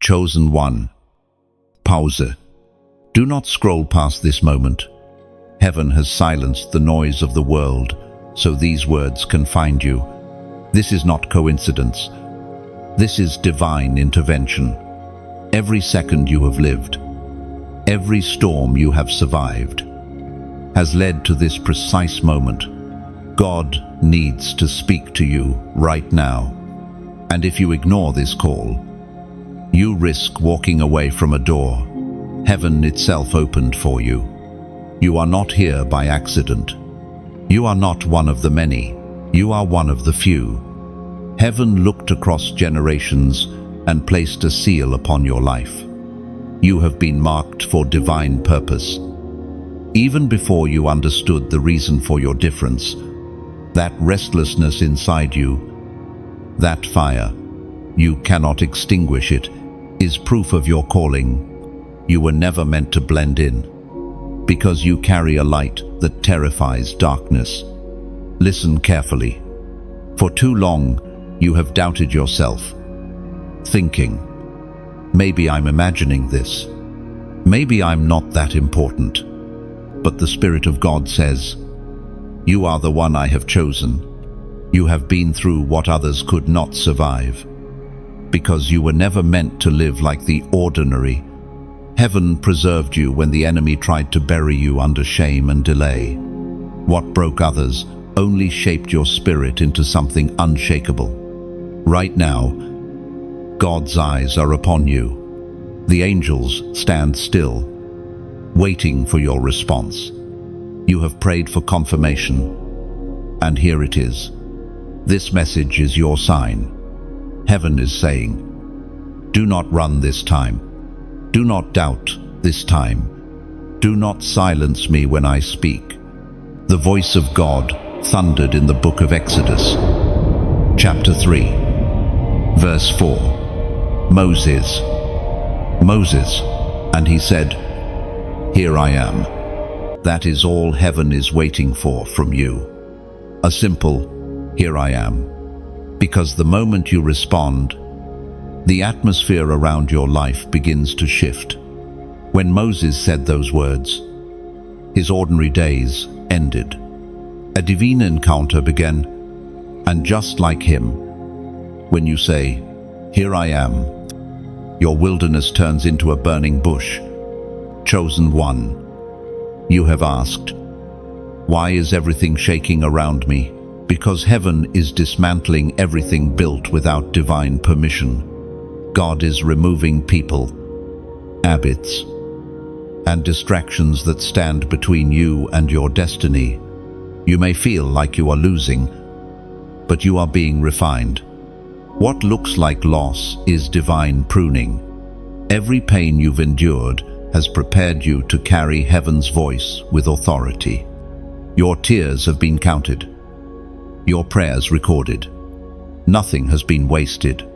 Chosen one. Pause. Do not scroll past this moment. Heaven has silenced the noise of the world, so these words can find you. This is not coincidence. This is divine intervention. Every second you have lived, every storm you have survived, has led to this precise moment. God needs to speak to you right now. And if you ignore this call, you risk walking away from a door heaven itself opened for you. You are not here by accident. You are not one of the many. You are one of the few. Heaven looked across generations and placed a seal upon your life. You have been marked for divine purpose. Even before you understood the reason for your difference, that restlessness inside you, that fire, you cannot extinguish it, is proof of your calling. You were never meant to blend in, because you carry a light that terrifies darkness. Listen carefully. For too long, you have doubted yourself, thinking, maybe I'm imagining this. Maybe I'm not that important. But the Spirit of God says, you are the one I have chosen. You have been through what others could not survive. Because you were never meant to live like the ordinary. Heaven preserved you when the enemy tried to bury you under shame and delay. What broke others only shaped your spirit into something unshakable. Right now, God's eyes are upon you. The angels stand still, waiting for your response. You have prayed for confirmation, and here it is. This message is your sign. Heaven is saying, do not run this time. Do not doubt this time. Do not silence me when I speak. The voice of God thundered in the book of Exodus, chapter 3, verse 4. Moses, and he said, here I am. That is all heaven is waiting for from you. A simple, here I am. Because the moment you respond, the atmosphere around your life begins to shift. When Moses said those words, his ordinary days ended. A divine encounter began, and just like him, when you say, here I am, your wilderness turns into a burning bush. Chosen one. You have asked, why is everything shaking around me? Because heaven is dismantling everything built without divine permission. God is removing people, habits, and distractions that stand between you and your destiny. You may feel like you are losing, but you are being refined. What looks like loss is divine pruning. Every pain you've endured has prepared you to carry heaven's voice with authority. Your tears have been counted. Your prayers recorded. Nothing has been wasted.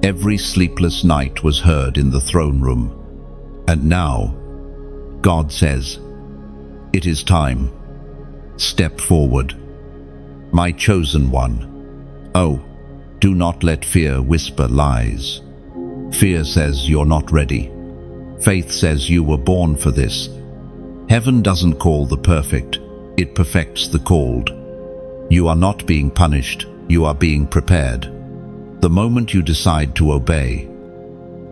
Every sleepless night was heard in the throne room. And now, God says, it is time. Step forward. My chosen one. Oh, do not let fear whisper lies. Fear says you're not ready. Faith says you were born for this. Heaven doesn't call the perfect, it perfects the called. You are not being punished, you are being prepared. The moment you decide to obey,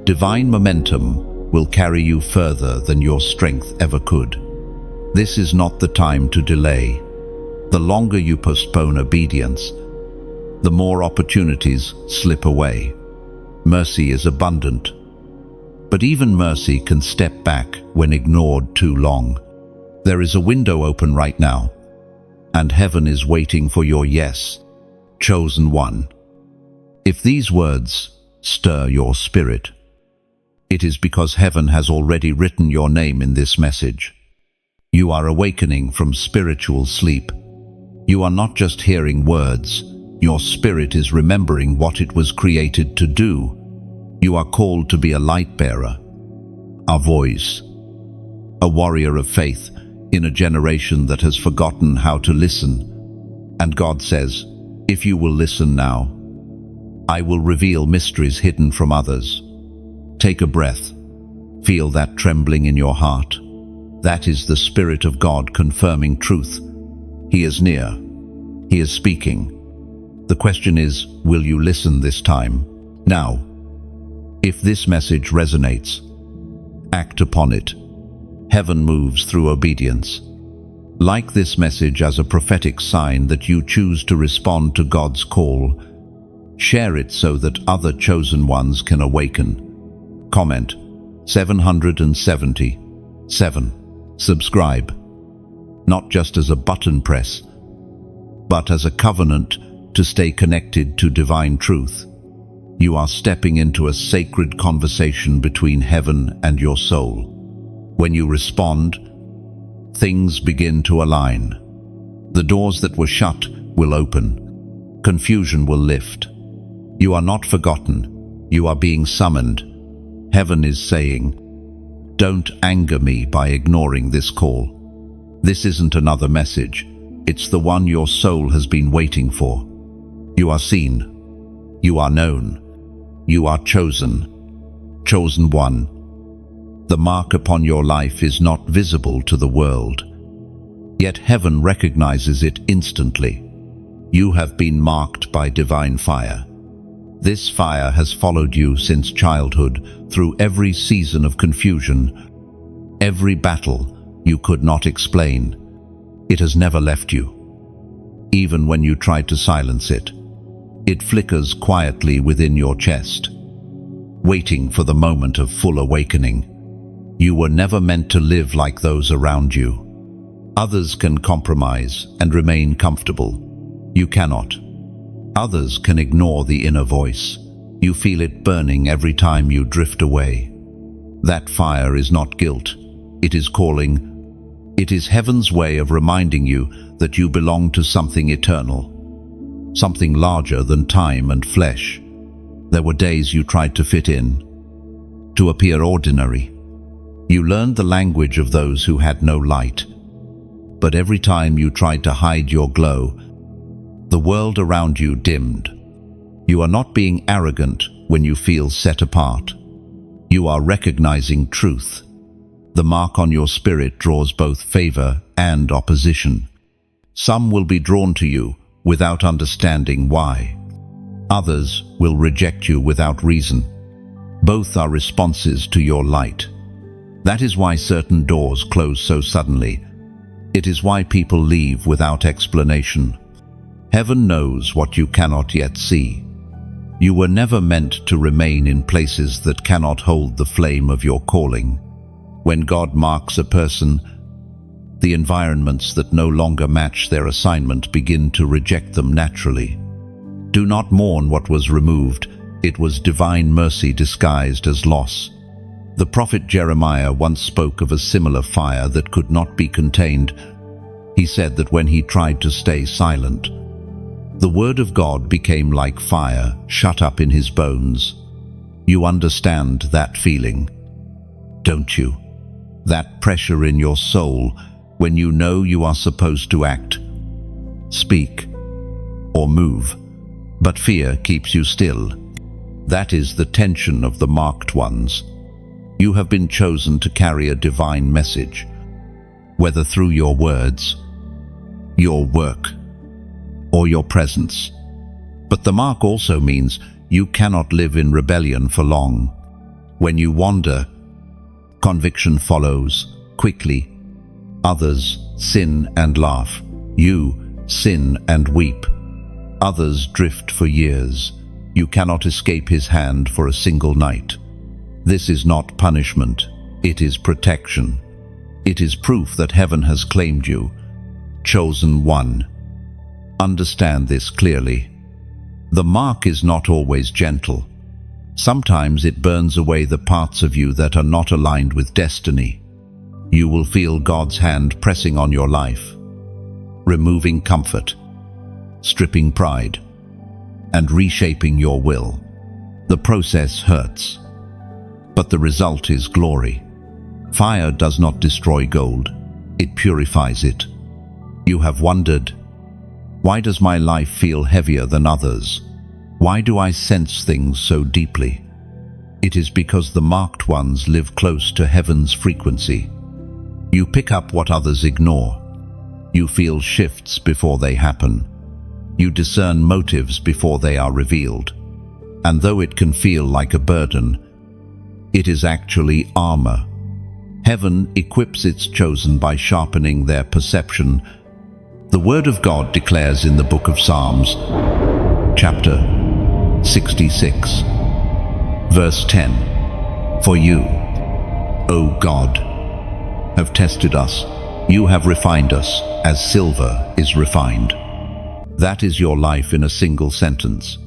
divine momentum will carry you further than your strength ever could. This is not the time to delay. The longer you postpone obedience, the more opportunities slip away. Mercy is abundant, but even mercy can step back when ignored too long. There is a window open right now, and heaven is waiting for your yes, chosen one. If these words stir your spirit, it is because heaven has already written your name in this message. You are awakening from spiritual sleep. You are not just hearing words, your spirit is remembering what it was created to do. You are called to be a light bearer, a voice, a warrior of faith in a generation that has forgotten how to listen. And God says, if you will listen now, I will reveal mysteries hidden from others. Take a breath. Feel that trembling in your heart. That is the Spirit of God confirming truth. He is near. He is speaking. The question is, will you listen this time? Now, if this message resonates, act upon it. Heaven moves through obedience. Like this message as a prophetic sign that you choose to respond to God's call. Share it so that other chosen ones can awaken. Comment 777. Subscribe. Not just as a button press, but as a covenant to stay connected to divine truth. You are stepping into a sacred conversation between heaven and your soul. When you respond, things begin to align. The doors that were shut will open. Confusion will lift. You are not forgotten. You are being summoned. Heaven is saying, "Don't anger me by ignoring this call. This isn't another message. It's the one your soul has been waiting for. You are seen. You are known. You are chosen. Chosen one. The mark upon your life is not visible to the world. Yet heaven recognizes it instantly. You have been marked by divine fire. This fire has followed you since childhood, through every season of confusion, every battle you could not explain. It has never left you. Even when you try to silence it, it flickers quietly within your chest, waiting for the moment of full awakening. You were never meant to live like those around you. Others can compromise and remain comfortable. You cannot. Others can ignore the inner voice. You feel it burning every time you drift away. That fire is not guilt. It is calling. It is heaven's way of reminding you that you belong to something eternal, something larger than time and flesh. There were days you tried to fit in, to appear ordinary. You learned the language of those who had no light. But every time you tried to hide your glow, the world around you dimmed. You are not being arrogant when you feel set apart. You are recognizing truth. The mark on your spirit draws both favor and opposition. Some will be drawn to you without understanding why. Others will reject you without reason. Both are responses to your light. That is why certain doors close so suddenly. It is why people leave without explanation. Heaven knows what you cannot yet see. You were never meant to remain in places that cannot hold the flame of your calling. When God marks a person, the environments that no longer match their assignment begin to reject them naturally. Do not mourn what was removed. It was divine mercy disguised as loss. The prophet Jeremiah once spoke of a similar fire that could not be contained. He said that when he tried to stay silent, the word of God became like fire shut up in his bones. You understand that feeling, don't you? That pressure in your soul when you know you are supposed to act, speak, or move, but fear keeps you still. That is the tension of the marked ones. You have been chosen to carry a divine message, whether through your words, your work, or your presence. But the mark also means you cannot live in rebellion for long. When you wander, conviction follows quickly. Others sin and laugh. You sin and weep. Others drift for years. You cannot escape his hand for a single night. This is not punishment. It is protection. It is proof that heaven has claimed you, chosen one. Understand this clearly. The mark is not always gentle. Sometimes it burns away the parts of you that are not aligned with destiny. You will feel God's hand pressing on your life, removing comfort, stripping pride, and reshaping your will. The process hurts, but the result is glory. Fire does not destroy gold, it purifies it. You have wondered, why does my life feel heavier than others? Why do I sense things so deeply? It is because the marked ones live close to heaven's frequency. You pick up what others ignore. You feel shifts before they happen. You discern motives before they are revealed. And though it can feel like a burden, it is actually armor. Heaven equips its chosen by sharpening their perception. The Word of God declares in the book of Psalms, chapter 66, verse 10, "For you, O God, have tested us. You have refined us as silver is refined." That is your life in a single sentence.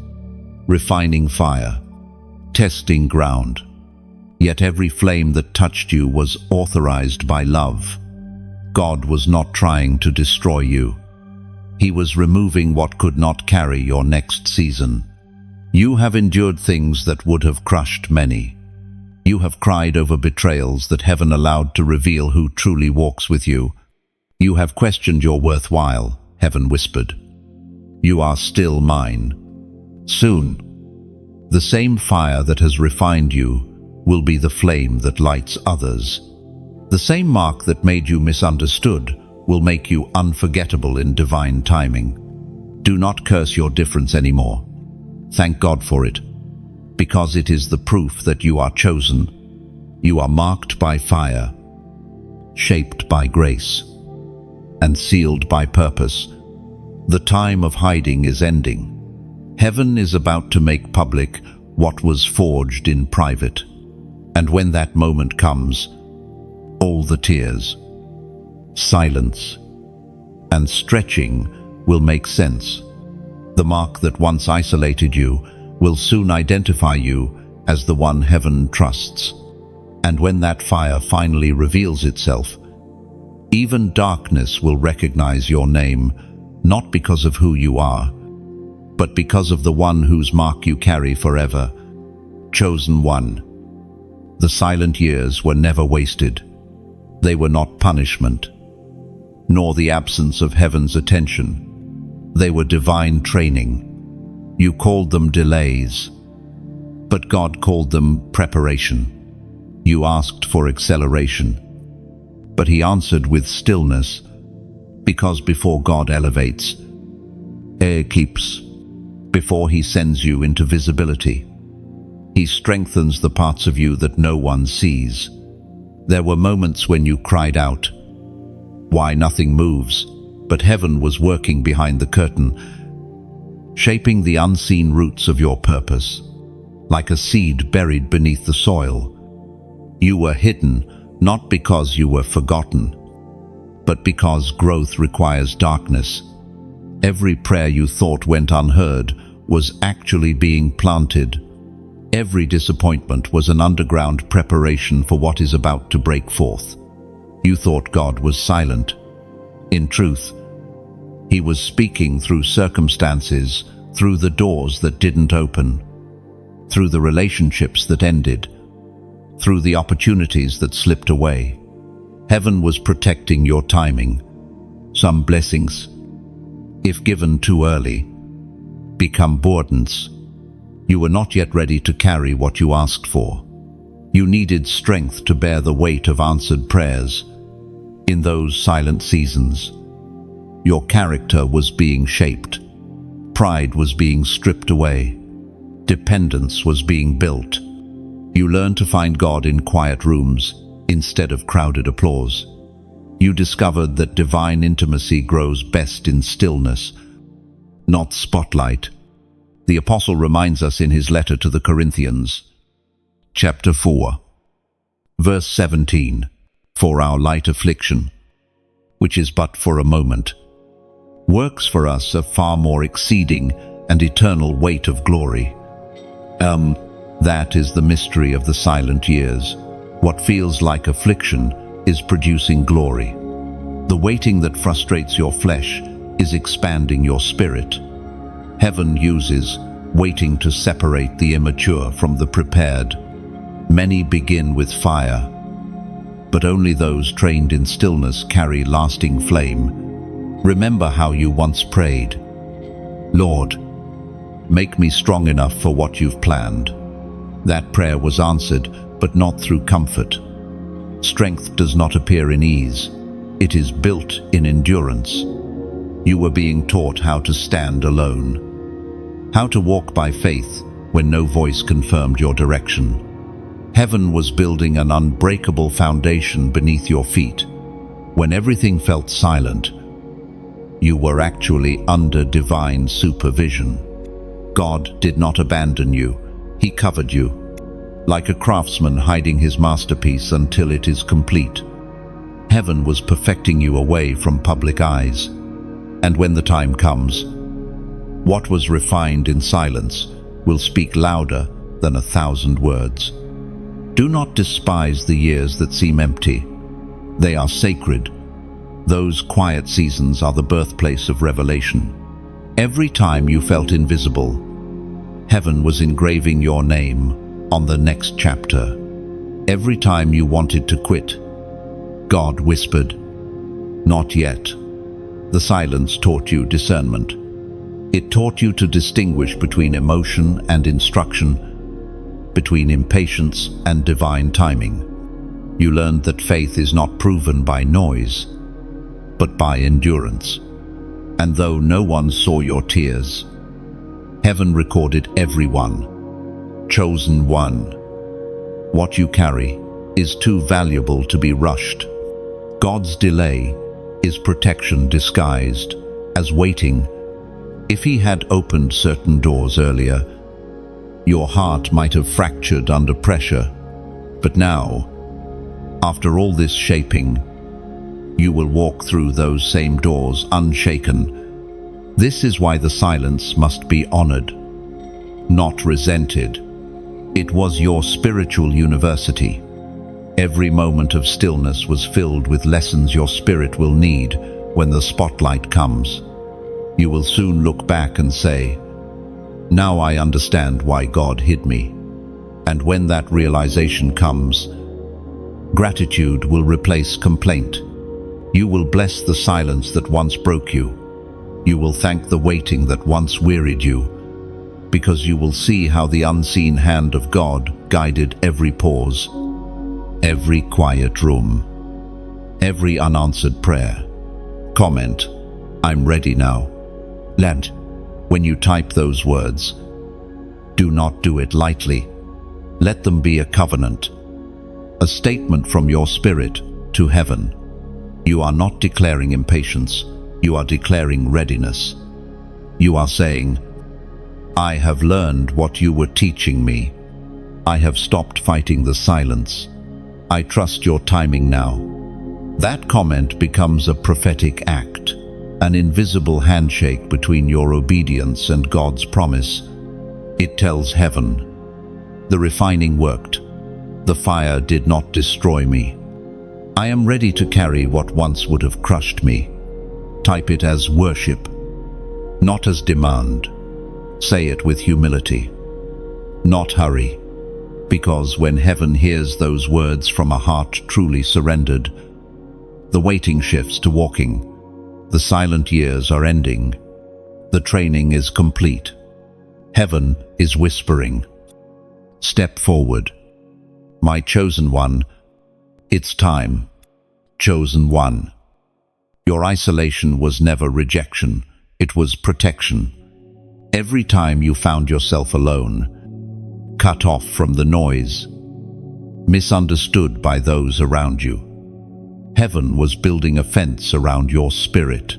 Refining fire, testing ground. Yet every flame that touched you was authorized by love. God was not trying to destroy you. He was removing what could not carry your next season. You have endured things that would have crushed many. You have cried over betrayals that heaven allowed to reveal who truly walks with you. You have questioned your worthwhile, heaven whispered. You are still mine. Soon, the same fire that has refined you will be the flame that lights others. The same mark that made you misunderstood will make you unforgettable in divine timing. Do not curse your difference anymore. Thank God for it, because it is the proof that you are chosen. You are marked by fire, shaped by grace, and sealed by purpose. The time of hiding is ending. Heaven is about to make public what was forged in private. And when that moment comes, all the tears, silence, and stretching will make sense. The mark that once isolated you will soon identify you as the one heaven trusts. And when that fire finally reveals itself, even darkness will recognize your name, not because of who you are, but because of the one whose mark you carry forever. Chosen one. The silent years were never wasted. They were not punishment, nor the absence of heaven's attention. They were divine training. You called them delays, but God called them preparation. You asked for acceleration, but He answered with stillness, because before God elevates, air keeps. Before He sends you into visibility, He strengthens the parts of you that no one sees. There were moments when you cried out, "Why nothing moves?" But heaven was working behind the curtain, shaping the unseen roots of your purpose, like a seed buried beneath the soil. You were hidden, not because you were forgotten, but because growth requires darkness. Every prayer you thought went unheard was actually being planted. Every disappointment was an underground preparation for what is about to break forth. You thought God was silent. In truth, He was speaking through circumstances, through the doors that didn't open, through the relationships that ended, through the opportunities that slipped away. Heaven was protecting your timing. Some blessings, if given too early, become burdens. You were not yet ready to carry what you asked for. You needed strength to bear the weight of answered prayers. In those silent seasons, your character was being shaped. Pride was being stripped away. Dependence was being built. You learned to find God in quiet rooms instead of crowded applause. You discovered that divine intimacy grows best in stillness, not spotlight. The Apostle reminds us in his letter to the Corinthians, chapter 4, verse 17, "For our light affliction, which is but for a moment, works for us a far more exceeding and eternal weight of glory." That is the mystery of the silent years. What feels like affliction is producing glory. The waiting that frustrates your flesh is expanding your spirit. Heaven uses waiting to separate the immature from the prepared. Many begin with fire, but only those trained in stillness carry lasting flame. Remember how you once prayed, "Lord, make me strong enough for what you've planned." That prayer was answered, but not through comfort. Strength does not appear in ease. It is built in endurance. You were being taught how to stand alone, how to walk by faith when no voice confirmed your direction. Heaven was building an unbreakable foundation beneath your feet. When everything felt silent, you were actually under divine supervision. God did not abandon you. He covered you, like a craftsman hiding his masterpiece until it is complete. Heaven was perfecting you away from public eyes. And when the time comes, what was refined in silence will speak louder than 1,000 words. Do not despise the years that seem empty. They are sacred. Those quiet seasons are the birthplace of revelation. Every time you felt invisible, heaven was engraving your name on the next chapter. Every time you wanted to quit, God whispered, "Not yet." The silence taught you discernment. It taught you to distinguish between emotion and instruction, between impatience and divine timing. You learned that faith is not proven by noise, but by endurance. And though no one saw your tears, heaven recorded everyone. Chosen one. What you carry is too valuable to be rushed. God's delay is protection disguised as waiting. If he had opened certain doors earlier, your heart might have fractured under pressure. But now, after all this shaping, you will walk through those same doors unshaken. This is why the silence must be honored, not resented. It was your spiritual university. Every moment of stillness was filled with lessons your spirit will need when the spotlight comes. You will soon look back and say, "Now I understand why God hid me." And when that realization comes, gratitude will replace complaint. You will bless the silence that once broke you. You will thank the waiting that once wearied you, because you will see how the unseen hand of God guided every pause, every quiet room, every unanswered prayer. Comment, "I'm ready now." Let, when you type those words, do not do it lightly. Let them be a covenant, a statement from your spirit to heaven. You are not declaring impatience, you are declaring readiness. You are saying, "I have learned what you were teaching me. I have stopped fighting the silence. I trust your timing now." That comment becomes a prophetic act, an invisible handshake between your obedience and God's promise. It tells heaven, "The refining worked. The fire did not destroy me. I am ready to carry what once would have crushed me." Type it as worship, not as demand. Say it with humility, not hurry. Because when heaven hears those words from a heart truly surrendered, the waiting shifts to walking. The silent years are ending. The training is complete. Heaven is whispering, "Step forward. My chosen one, it's time." Chosen one. Your isolation was never rejection, it was protection. Every time you found yourself alone, cut off from the noise, misunderstood by those around you, heaven was building a fence around your spirit.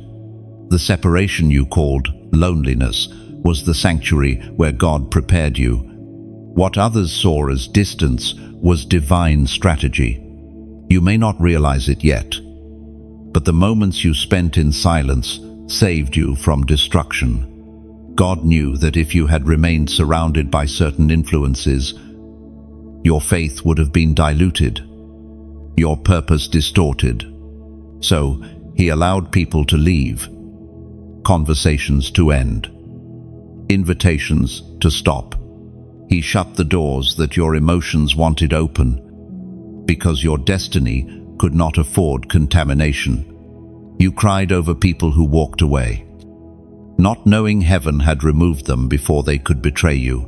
The separation you called loneliness was the sanctuary where God prepared you. What others saw as distance was divine strategy. You may not realize it yet, but the moments you spent in silence saved you from destruction. God knew that if you had remained surrounded by certain influences, your faith would have been diluted, your purpose distorted. So he allowed people to leave, conversations to end, invitations to stop. He shut the doors that your emotions wanted open, because your destiny could not afford contamination. You cried over people who walked away, not knowing heaven had removed them before they could betray you.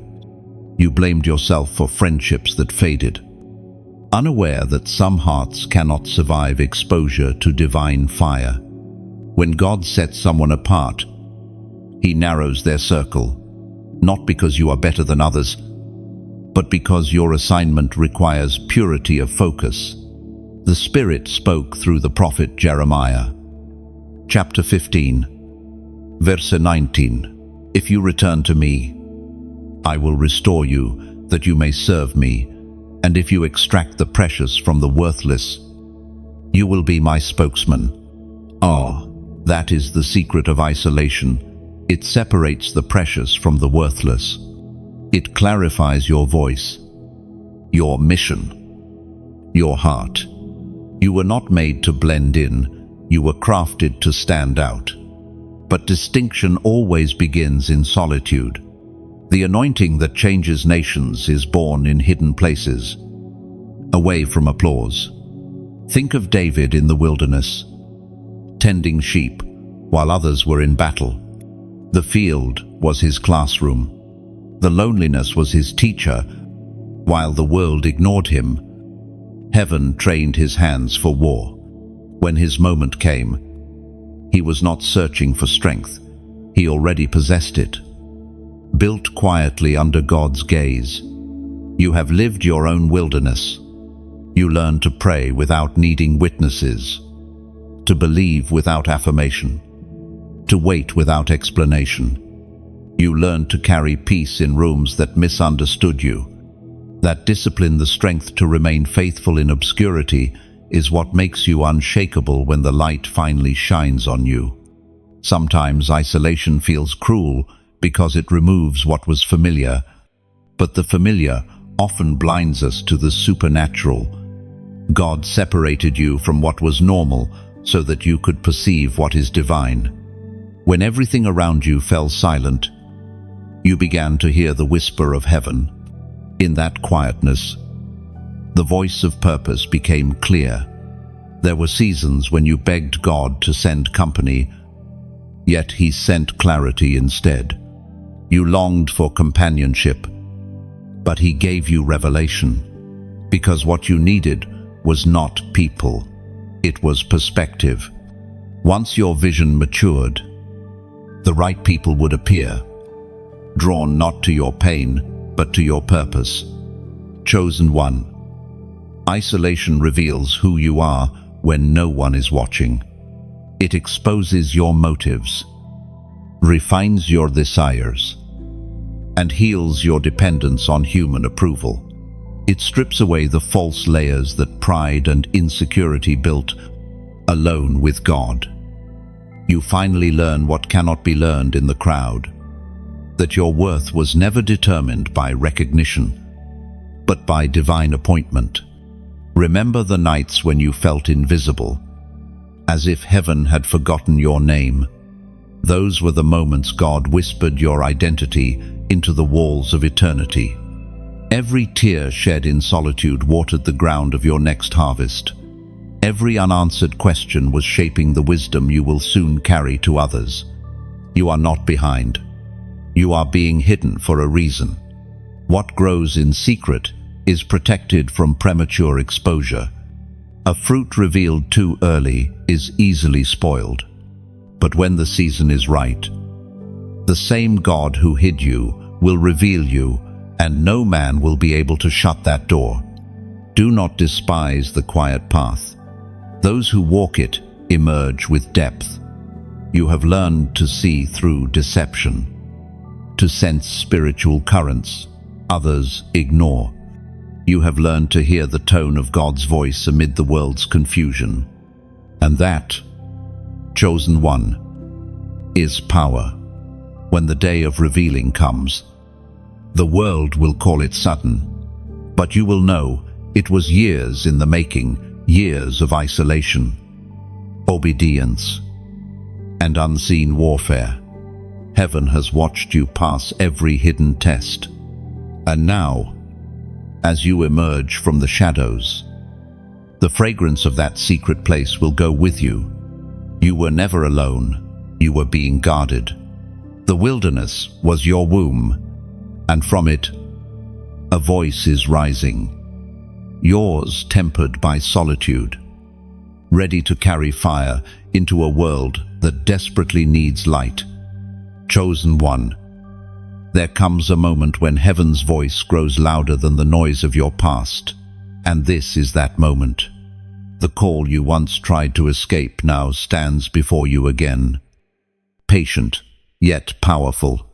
You blamed yourself for friendships that faded, unaware that some hearts cannot survive exposure to divine fire. When God sets someone apart, He narrows their circle, not because you are better than others, but because your assignment requires purity of focus. The Spirit spoke through the prophet Jeremiah. Chapter 15, verse 19. If you return to me, I will restore you, that you may serve me, and if you extract the precious from the worthless, you will be my spokesman. That is the secret of isolation. It separates the precious from the worthless. It clarifies your voice, your mission, your heart. You were not made to blend in, you were crafted to stand out. But distinction always begins in solitude. The anointing that changes nations is born in hidden places, away from applause. Think of David in the wilderness, tending sheep while others were in battle. The field was his classroom. The loneliness was his teacher, while the world ignored him. Heaven trained his hands for war. When his moment came, he was not searching for strength. He already possessed it. Built quietly under God's gaze, you have lived your own wilderness. You learn to pray without needing witnesses, to believe without affirmation, to wait without explanation. You learn to carry peace in rooms that misunderstood you. That discipline, the strength to remain faithful in obscurity, is what makes you unshakable when the light finally shines on you. Sometimes isolation feels cruel because it removes what was familiar, but the familiar often blinds us to the supernatural. God separated you from what was normal so that you could perceive what is divine. When everything around you fell silent, you began to hear the whisper of heaven. In that quietness, the voice of purpose became clear. There were seasons when you begged God to send company, yet He sent clarity instead. You longed for companionship, but He gave you revelation, because what you needed was not people, it was perspective. Once your vision matured, the right people would appear, drawn not to your pain, but to your purpose. Chosen one. Isolation reveals who you are when no one is watching. It exposes your motives, refines your desires, and heals your dependence on human approval. It strips away the false layers that pride and insecurity built alone with God. You finally learn what cannot be learned in the crowd, that your worth was never determined by recognition, but by divine appointment. Remember the nights when you felt invisible, as if heaven had forgotten your name. Those were the moments God whispered your identity into the walls of eternity. Every tear shed in solitude watered the ground of your next harvest. Every unanswered question was shaping the wisdom you will soon carry to others. You are not behind. You are being hidden for a reason. What grows in secret is protected from premature exposure. A fruit revealed too early is easily spoiled. But when the season is right, the same God who hid you will reveal you, and no man will be able to shut that door. Do not despise the quiet path. Those who walk it emerge with depth. You have learned to see through deception, to sense spiritual currents others ignore. You have learned to hear the tone of God's voice amid the world's confusion. And that, chosen one, is power. When the day of revealing comes, the world will call it sudden, but you will know it was years in the making, years of isolation, obedience, and unseen warfare. Heaven has watched you pass every hidden test. And now, as you emerge from the shadows, the fragrance of that secret place will go with you. You were never alone. You were being guarded. The wilderness was your womb, and from it, A voice is rising, yours tempered by solitude, ready to carry fire into a world that desperately needs light. Chosen one, there comes a moment when heaven's voice grows louder than the noise of your past, and this is that moment. The call you once tried to escape now stands before you again. Patient, yet powerful.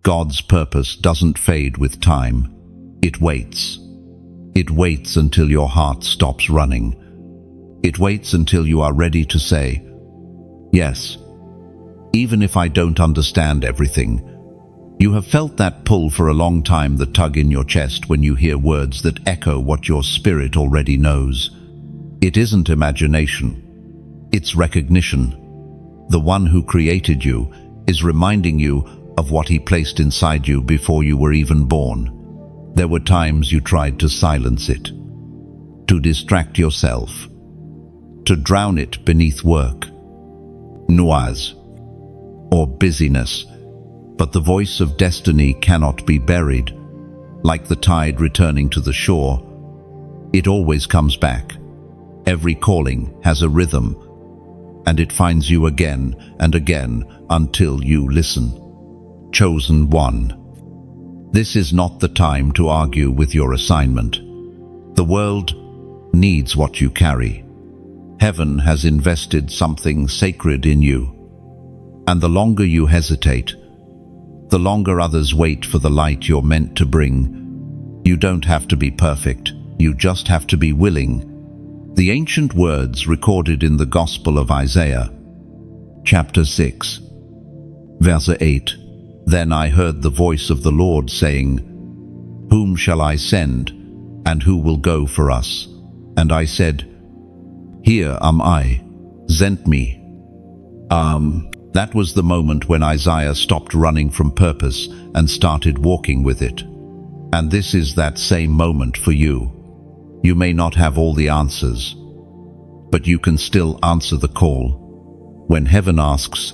God's purpose doesn't fade with time. It waits. It waits until your heart stops running. It waits until you are ready to say, yes, even if I don't understand everything. You have felt that pull for a long time, the tug in your chest when you hear words that echo what your spirit already knows. It isn't imagination, it's recognition. The one who created you is reminding you of what he placed inside you before you were even born. There were times you tried to silence it, to distract yourself, to drown it beneath work, noise, or busyness. But the voice of destiny cannot be buried. Like the tide returning to the shore, it always comes back. Every calling has a rhythm, and it finds you again and again until you listen. Chosen one. This is not the time to argue with your assignment. The world needs what you carry. Heaven has invested something sacred in you. And the longer you hesitate, the longer others wait for the light you're meant to bring. You don't have to be perfect, you just have to be willing. The ancient words recorded in the Gospel of Isaiah, chapter 6, verse 8. Then I heard the voice of the Lord saying, Whom shall I send, and who will go for us? And I said, Here am I, send me. That was the moment when Isaiah stopped running from purpose and started walking with it. And this is that same moment for you. You may not have all the answers, but you can still answer the call. When heaven asks,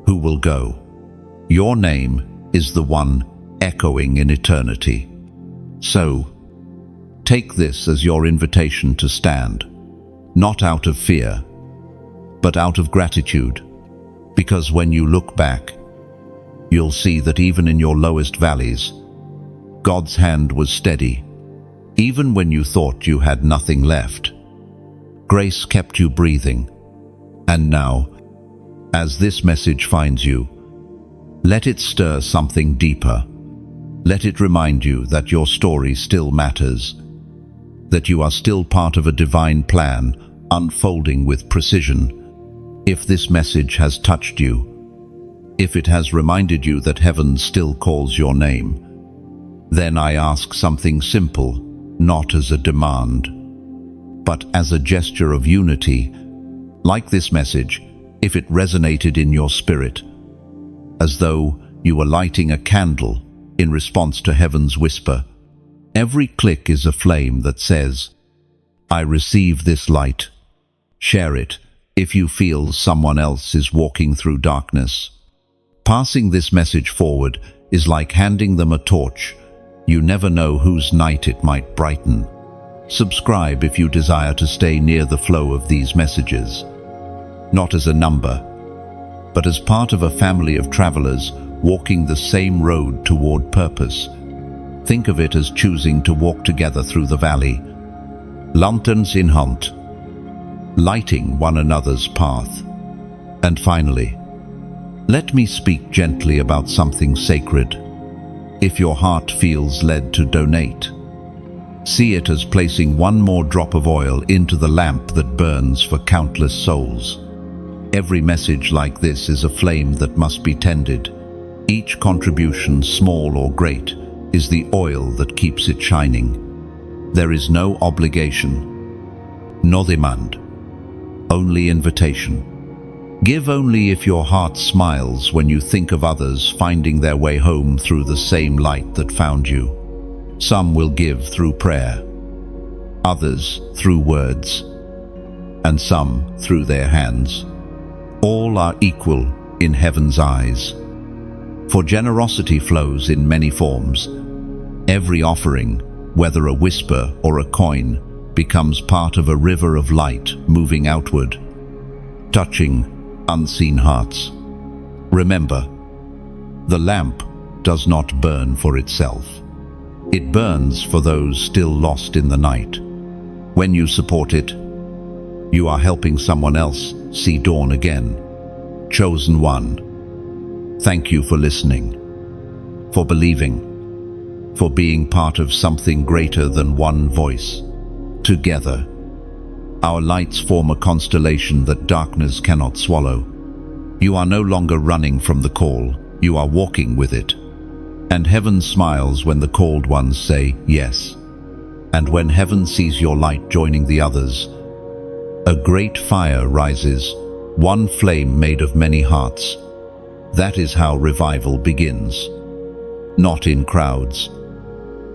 Who will go? Your name is the one echoing in eternity. So, take this as your invitation to stand, not out of fear, but out of gratitude. Because when you look back, you'll see that even in your lowest valleys, God's hand was steady. Even when you thought you had nothing left, grace kept you breathing. And now, as this message finds you, let it stir something deeper. Let it remind you that your story still matters, that you are still part of a divine plan unfolding with precision. If this message has touched you, if it has reminded you that heaven still calls your name, then I ask something simple, not as a demand, but as a gesture of unity. Like this message, if it resonated in your spirit, as though you were lighting a candle in response to heaven's whisper, every click is a flame that says, I receive this light. Share it if you feel someone else is walking through darkness. Passing this message forward is like handing them a torch. You never know whose night it might brighten. Subscribe if you desire to stay near the flow of these messages, not as a number, but as part of a family of travelers walking the same road toward purpose. Think of it as choosing to walk together through the valley, lanterns in hand, lighting one another's path. And finally, let me speak gently about something sacred. If your heart feels led to donate, see it as placing one more drop of oil into the lamp that burns for countless souls. Every message like this is a flame that must be tended. Each contribution, small or great, is the oil that keeps it shining. There is no obligation, no demand, only invitation. Give only if your heart smiles when you think of others finding their way home through the same light that found you. Some will give through prayer, others through words, and some through their hands. All are equal in heaven's eyes, for generosity flows in many forms. Every offering, whether a whisper or a coin, becomes part of a river of light moving outward, touching unseen hearts. Remember, the lamp does not burn for itself. It burns for those still lost in the night. When you support it, you are helping someone else see dawn again. Chosen one, thank you for listening, for believing, for being part of something greater than one voice. Together, our lights form a constellation that darkness cannot swallow. You are no longer running from the call, you are walking with it. And heaven smiles when the called ones say yes. And when heaven sees your light joining the others, a great fire rises, one flame made of many hearts. That is how revival begins. Not in crowds,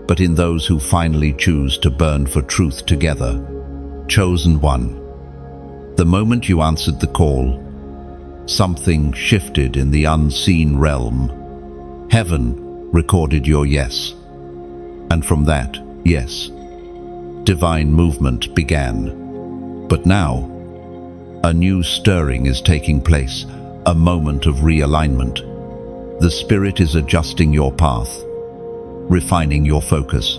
but in those who finally choose to burn for truth together. Chosen one. The moment you answered the call, something shifted in the unseen realm. Heaven recorded your yes. And from that yes, divine movement began. But now, a new stirring is taking place, a moment of realignment. The Spirit is adjusting your path, refining your focus,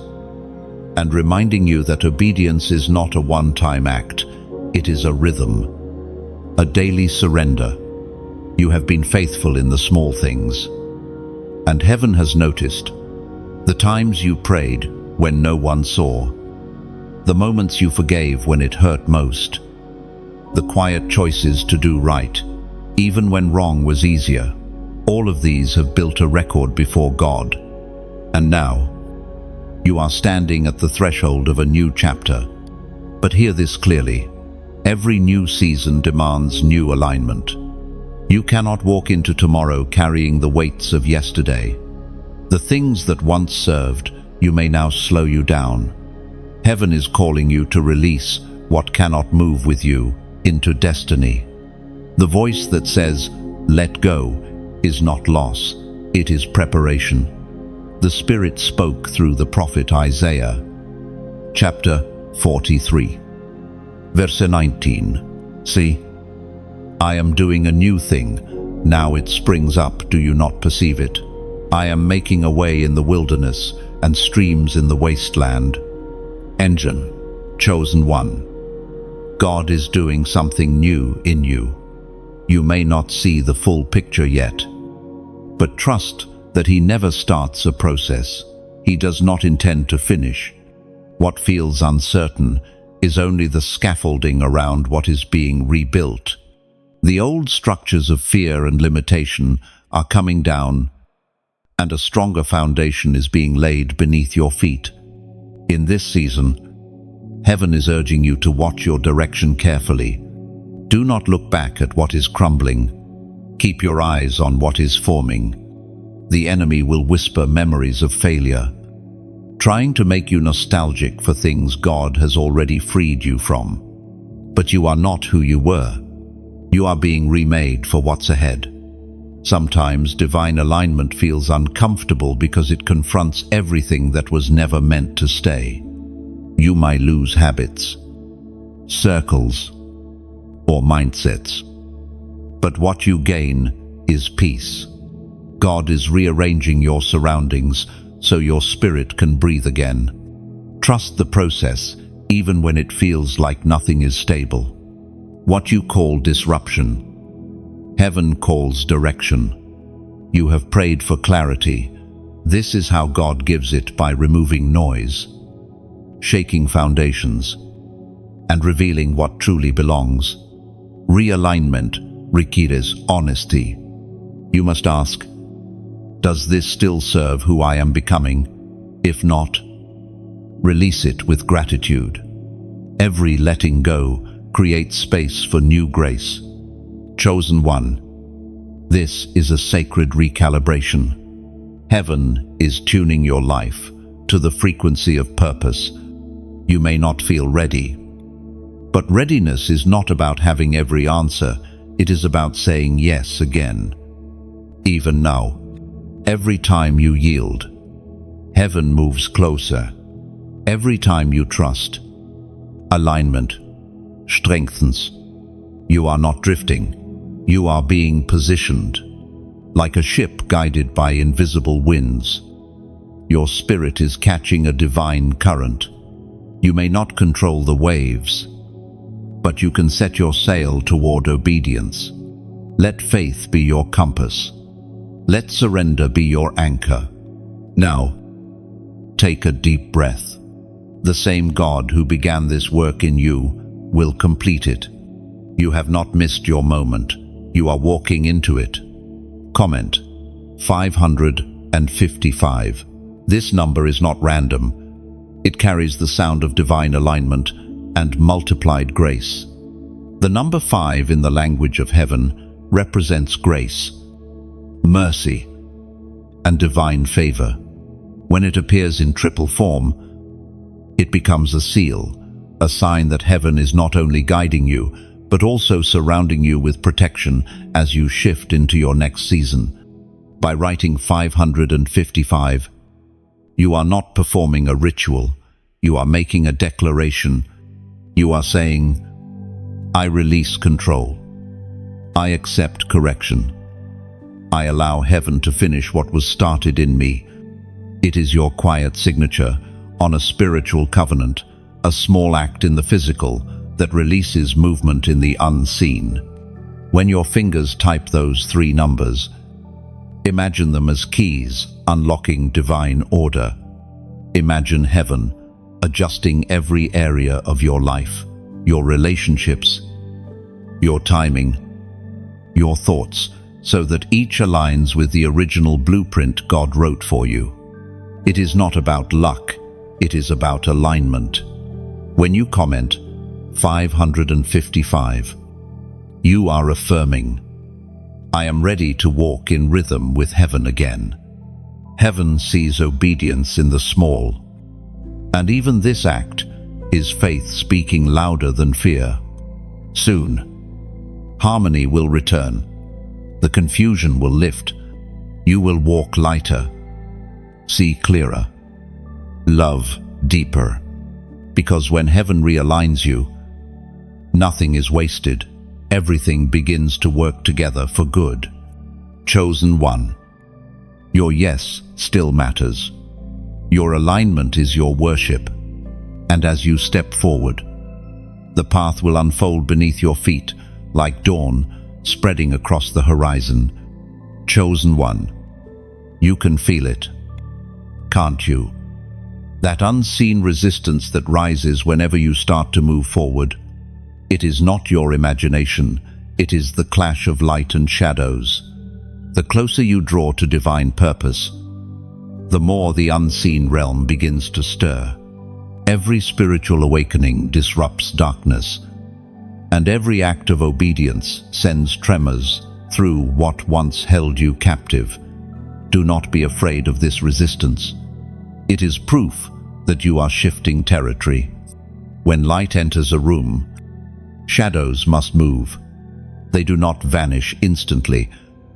and reminding you that obedience is not a one-time act, it is a rhythm, a daily surrender. You have been faithful in the small things, and heaven has noticed the times you prayed when no one saw, the moments you forgave when it hurt most, the quiet choices to do right, even when wrong was easier. All of these have built a record before God. And now, you are standing at the threshold of a new chapter. But hear this clearly. Every new season demands new alignment. You cannot walk into tomorrow carrying the weights of yesterday. The things that once served you may now slow you down. Heaven is calling you to release what cannot move with you into destiny. The voice that says, "Let go," is not loss, it is preparation. The Spirit spoke through the prophet Isaiah. Chapter 43, verse 19. See, I am doing a new thing. Now it springs up, do you not perceive it? I am making a way in the wilderness and streams in the wasteland. Engine, chosen one. God is doing something new in you. You may not see the full picture yet, but trust that He never starts a process. He does not intend to finish. What feels uncertain is only the scaffolding around what is being rebuilt. The old structures of fear and limitation are coming down, and a stronger foundation is being laid beneath your feet. In this season, heaven is urging you to watch your direction carefully. Do not look back at what is crumbling. Keep your eyes on what is forming. The enemy will whisper memories of failure, trying to make you nostalgic for things God has already freed you from. But you are not who you were. You are being remade for what's ahead. Sometimes divine alignment feels uncomfortable because it confronts everything that was never meant to stay. You might lose habits, circles, or mindsets. But what you gain is peace. God is rearranging your surroundings so your spirit can breathe again. Trust the process, even when it feels like nothing is stable. What you call disruption, heaven calls direction. You have prayed for clarity. This is how God gives it, by removing noise, shaking foundations, and revealing what truly belongs. Realignment requires honesty. You must ask, does this still serve who I am becoming? If not, release it with gratitude. Every letting go creates space for new grace. Chosen one, this is a sacred recalibration. Heaven is tuning your life to the frequency of purpose. You may not feel ready, but readiness is not about having every answer. It is about saying yes again. Even now, every time you yield, Heaven moves closer. Every time you trust, alignment strengthens. You are not drifting. You are being positioned, like a ship guided by invisible winds. Your spirit is catching a divine current. You may not control the waves, but you can set your sail toward obedience. Let faith be your compass. Let surrender be your anchor. Now, take a deep breath. The same God who began this work in you will complete it. You have not missed your moment. You are walking into it. Comment 555. This number is not random. It carries the sound of divine alignment and multiplied grace. The number 5 in the language of heaven represents grace, mercy, and divine favor. When it appears in triple form, it becomes a seal, a sign that heaven is not only guiding you, but also surrounding you with protection as you shift into your next season. By writing 555, you are not performing a ritual. You are making a declaration. You are saying, I release control. I accept correction. I allow heaven to finish what was started in me. It is your quiet signature on a spiritual covenant, a small act in the physical that releases movement in the unseen. When your fingers type those 3 numbers, imagine them as keys unlocking divine order. Imagine heaven adjusting every area of your life, your relationships, your timing, your thoughts, so that each aligns with the original blueprint God wrote for you. It is not about luck, it is about alignment. When you comment 555, you are affirming, I am ready to walk in rhythm with heaven again. Heaven sees obedience in the small, and even this act is faith speaking louder than fear. Soon, harmony will return. The confusion will lift. You will walk lighter, see clearer, love deeper. Because when heaven realigns you, nothing is wasted. Everything begins to work together for good. Chosen one. Your yes still matters. Your alignment is your worship. And as you step forward, the path will unfold beneath your feet like dawn spreading across the horizon. Chosen one. You can feel it, can't you? That unseen resistance that rises whenever you start to move forward. It is not your imagination, it is the clash of light and shadows. The closer you draw to divine purpose, the more the unseen realm begins to stir. Every spiritual awakening disrupts darkness, and every act of obedience sends tremors through what once held you captive. Do not be afraid of this resistance. It is proof that you are shifting territory. When light enters a room, shadows must move. They do not vanish instantly,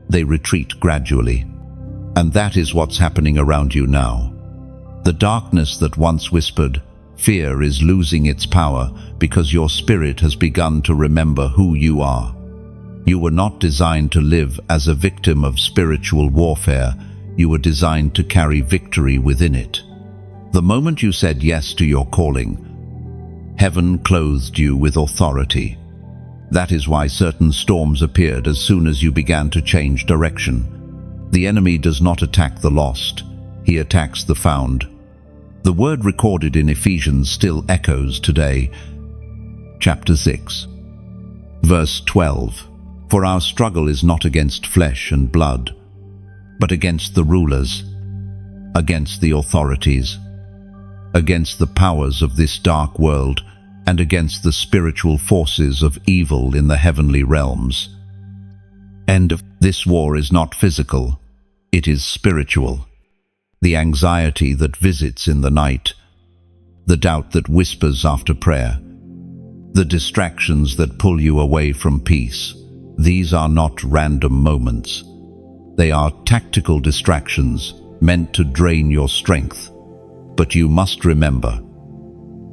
they retreat gradually. And that is what's happening around you now. The darkness that once whispered, fear is losing its power because your spirit has begun to remember who you are. You were not designed to live as a victim of spiritual warfare. You were designed to carry victory within it. The moment you said yes to your calling, heaven clothed you with authority. That is why certain storms appeared as soon as you began to change direction. The enemy does not attack the lost, he attacks the found. The word recorded in Ephesians still echoes today. Chapter 6, verse 12. For our struggle is not against flesh and blood, but against the rulers, against the authorities, against the powers of this dark world, and against the spiritual forces of evil in the heavenly realms. This war is not physical, it is spiritual. The anxiety that visits in the night, the doubt that whispers after prayer, the distractions that pull you away from peace, these are not random moments. They are tactical distractions meant to drain your strength. But you must remember,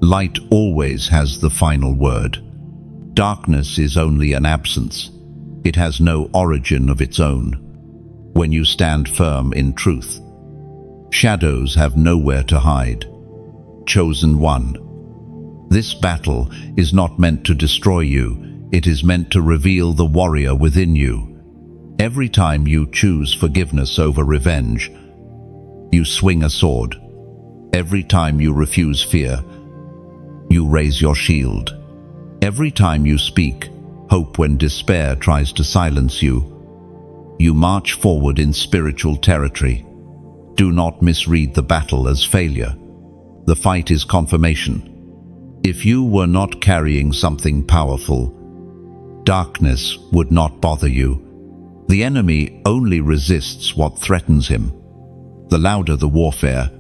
light always has the final word. Darkness is only an absence. It has no origin of its own. When you stand firm in truth, shadows have nowhere to hide. Chosen one. This battle is not meant to destroy you. It is meant to reveal the warrior within you. Every time you choose forgiveness over revenge, you swing a sword. Every time you refuse fear, you raise your shield. Every time you speak hope when despair tries to silence you, you march forward in spiritual territory. Do not misread the battle as failure. The fight is confirmation. If you were not carrying something powerful, darkness would not bother you. The enemy only resists what threatens him. The louder the warfare,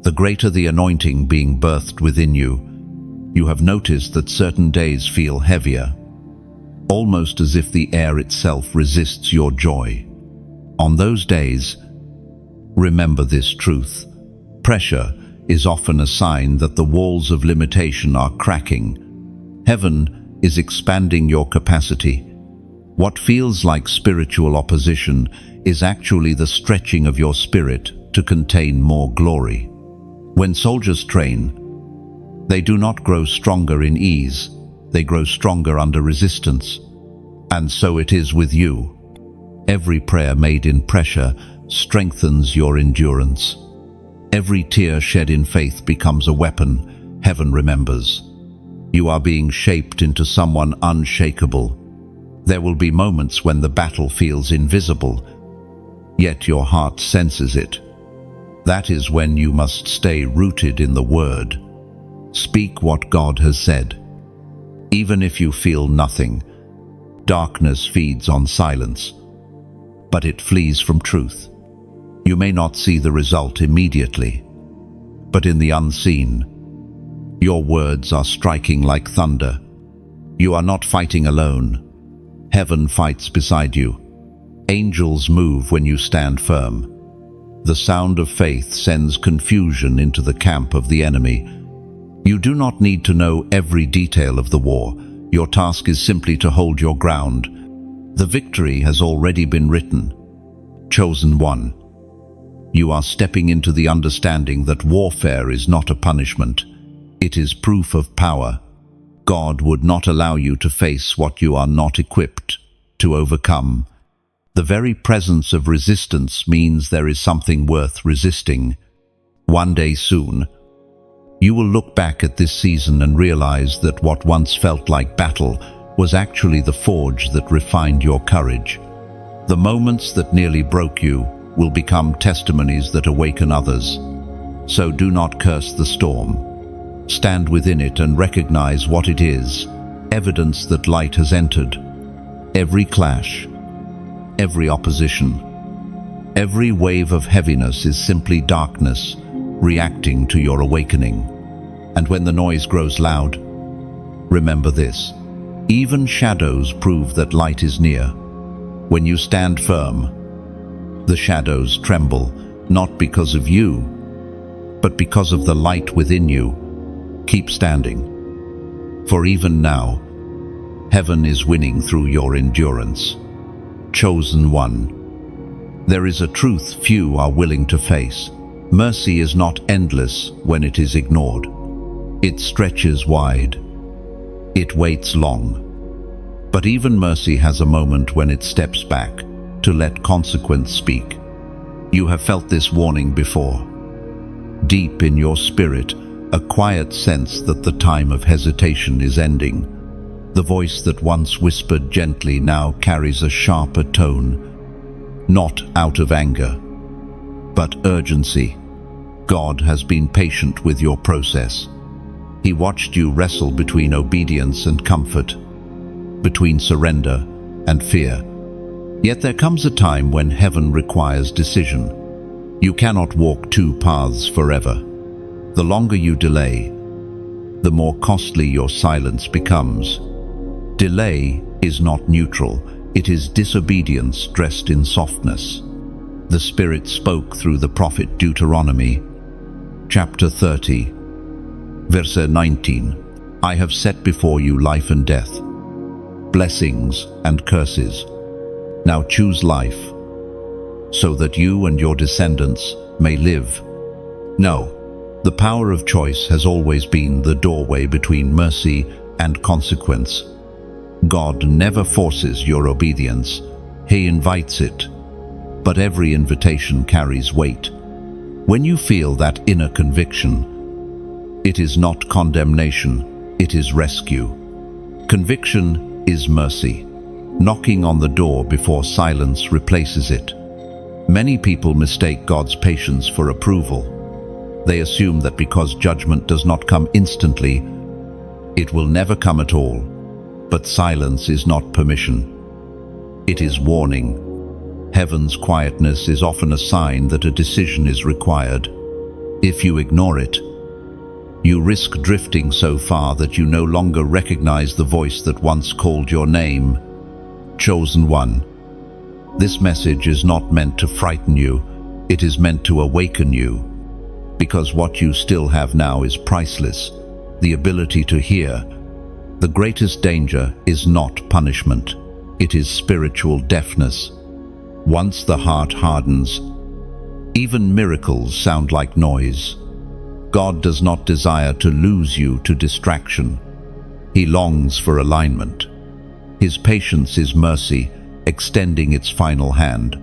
the greater the anointing being birthed within you. You have noticed that certain days feel heavier, almost as if the air itself resists your joy. On those days, remember this truth. Pressure is often a sign that the walls of limitation are cracking. Heaven is expanding your capacity. What feels like spiritual opposition is actually the stretching of your spirit to contain more glory. When soldiers train, they do not grow stronger in ease, they grow stronger under resistance. And so it is with you. Every prayer made in pressure strengthens your endurance. Every tear shed in faith becomes a weapon heaven remembers. You are being shaped into someone unshakable. There will be moments when the battle feels invisible, yet your heart senses it. That is when you must stay rooted in the Word. Speak what God has said. Even if you feel nothing, darkness feeds on silence, but it flees from truth. You may not see the result immediately, but in the unseen, your words are striking like thunder. You are not fighting alone. Heaven fights beside you. Angels move when you stand firm. The sound of faith sends confusion into the camp of the enemy. You do not need to know every detail of the war. Your task is simply to hold your ground. The victory has already been written. Chosen one. You are stepping into the understanding that warfare is not a punishment. It is proof of power. God would not allow you to face what you are not equipped to overcome. The very presence of resistance means there is something worth resisting. One day soon, you will look back at this season and realize that what once felt like battle was actually the forge that refined your courage. The moments that nearly broke you will become testimonies that awaken others. So do not curse the storm. Stand within it and recognize what it is, evidence that light has entered. Every clash, every opposition, every wave of heaviness is simply darkness reacting to your awakening. And when the noise grows loud, remember this: even shadows prove that light is near. When you stand firm, the shadows tremble, not because of you, but because of the light within you. Keep standing, for even now, heaven is winning through your endurance. Chosen one. There is a truth few are willing to face. Mercy is not endless when it is ignored. It stretches wide. It waits long. But even mercy has a moment when it steps back to let consequence speak. You have felt this warning before. Deep in your spirit, a quiet sense that the time of hesitation is ending. The voice that once whispered gently now carries a sharper tone, not out of anger, but urgency. God has been patient with your process. He watched you wrestle between obedience and comfort, between surrender and fear. Yet there comes a time when heaven requires decision. You cannot walk two paths forever. The longer you delay, the more costly your silence becomes. Delay is not neutral, it is disobedience dressed in softness. The Spirit spoke through the prophet Deuteronomy, chapter 30, verse 19. I have set before you life and death, blessings and curses. Now choose life, so that you and your descendants may live. No, the power of choice has always been the doorway between mercy and consequence. God never forces your obedience, He invites it. But every invitation carries weight. When you feel that inner conviction, it is not condemnation, it is rescue. Conviction is mercy, knocking on the door before silence replaces it. Many people mistake God's patience for approval. They assume that because judgment does not come instantly, it will never come at all. But silence is not permission. It is warning. Heaven's quietness is often a sign that a decision is required. If you ignore it, you risk drifting so far that you no longer recognize the voice that once called your name. Chosen one. This message is not meant to frighten you, it is meant to awaken you. Because what you still have now is priceless, the ability to hear. The greatest danger is not punishment, it is spiritual deafness. Once the heart hardens, even miracles sound like noise. God does not desire to lose you to distraction. He longs for alignment. His patience is mercy, extending its final hand,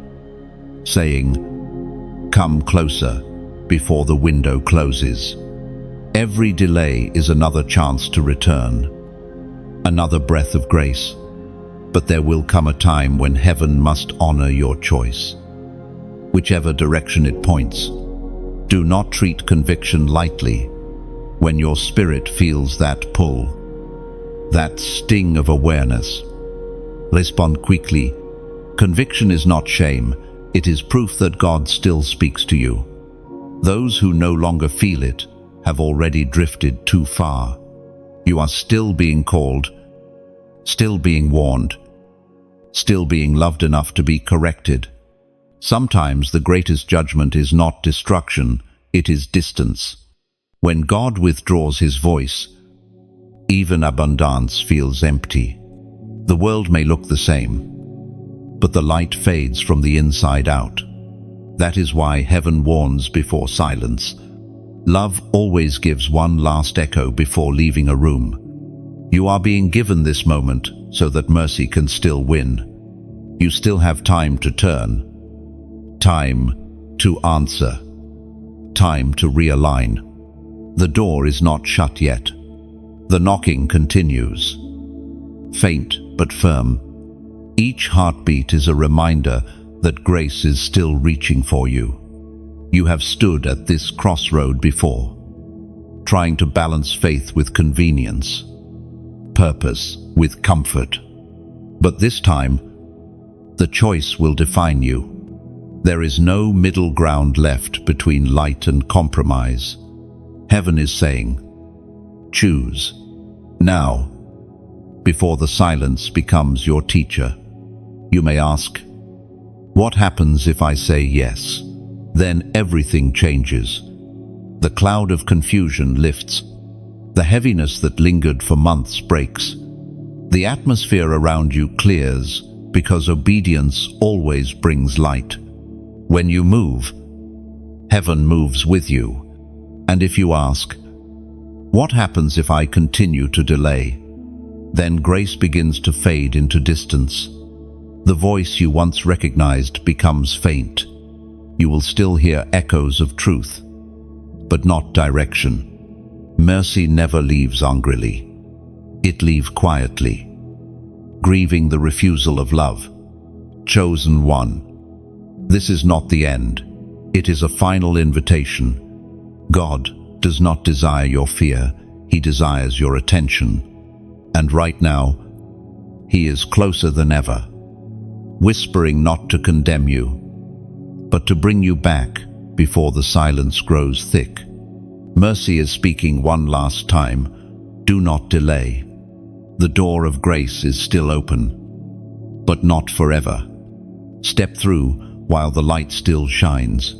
saying, "Come closer," before the window closes. Every delay is another chance to return, another breath of grace. But there will come a time when heaven must honor your choice. Whichever direction it points, do not treat conviction lightly. When your spirit feels that pull, that sting of awareness, respond quickly. Conviction is not shame, it is proof that God still speaks to you. Those who no longer feel it have already drifted too far. You are still being called, still being warned, still being loved enough to be corrected. Sometimes the greatest judgment is not destruction, it is distance. When God withdraws His voice, even abundance feels empty. The world may look the same, but the light fades from the inside out. That is why heaven warns before silence. Love always gives one last echo before leaving a room. You are being given this moment so that mercy can still win. You still have time to turn, time to answer, time to realign. The door is not shut yet. The knocking continues, faint but firm. Each heartbeat is a reminder that grace is still reaching for you. You have stood at this crossroad before, trying to balance faith with convenience, purpose with comfort. But this time, the choice will define you. There is no middle ground left between light and compromise. Heaven is saying, choose now, before the silence becomes your teacher. You may ask, what happens if I say yes? Then everything changes. The cloud of confusion lifts. The heaviness that lingered for months breaks. The atmosphere around you clears because obedience always brings light. When you move, heaven moves with you. And if you ask, what happens if I continue to delay? Then grace begins to fade into distance. The voice you once recognized becomes faint. You will still hear echoes of truth, but not direction. Mercy never leaves angrily. It leaves quietly, grieving the refusal of love. Chosen one. This is not the end. It is a final invitation. God does not desire your fear, He desires your attention. And right now, He is closer than ever, whispering not to condemn you, but to bring you back before the silence grows thick. Mercy is speaking one last time. Do not delay. The door of grace is still open, but not forever. Step through, while the light still shines.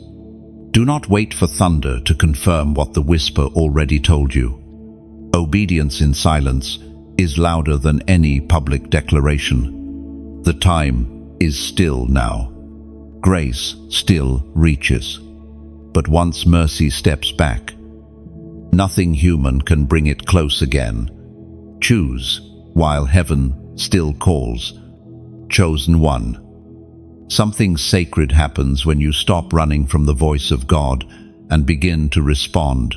Do not wait for thunder to confirm what the whisper already told you. Obedience in silence is louder than any public declaration. The time is still now. Grace still reaches. But once mercy steps back, nothing human can bring it close again. Choose while heaven still calls. Chosen one. Something sacred happens when you stop running from the voice of God and begin to respond.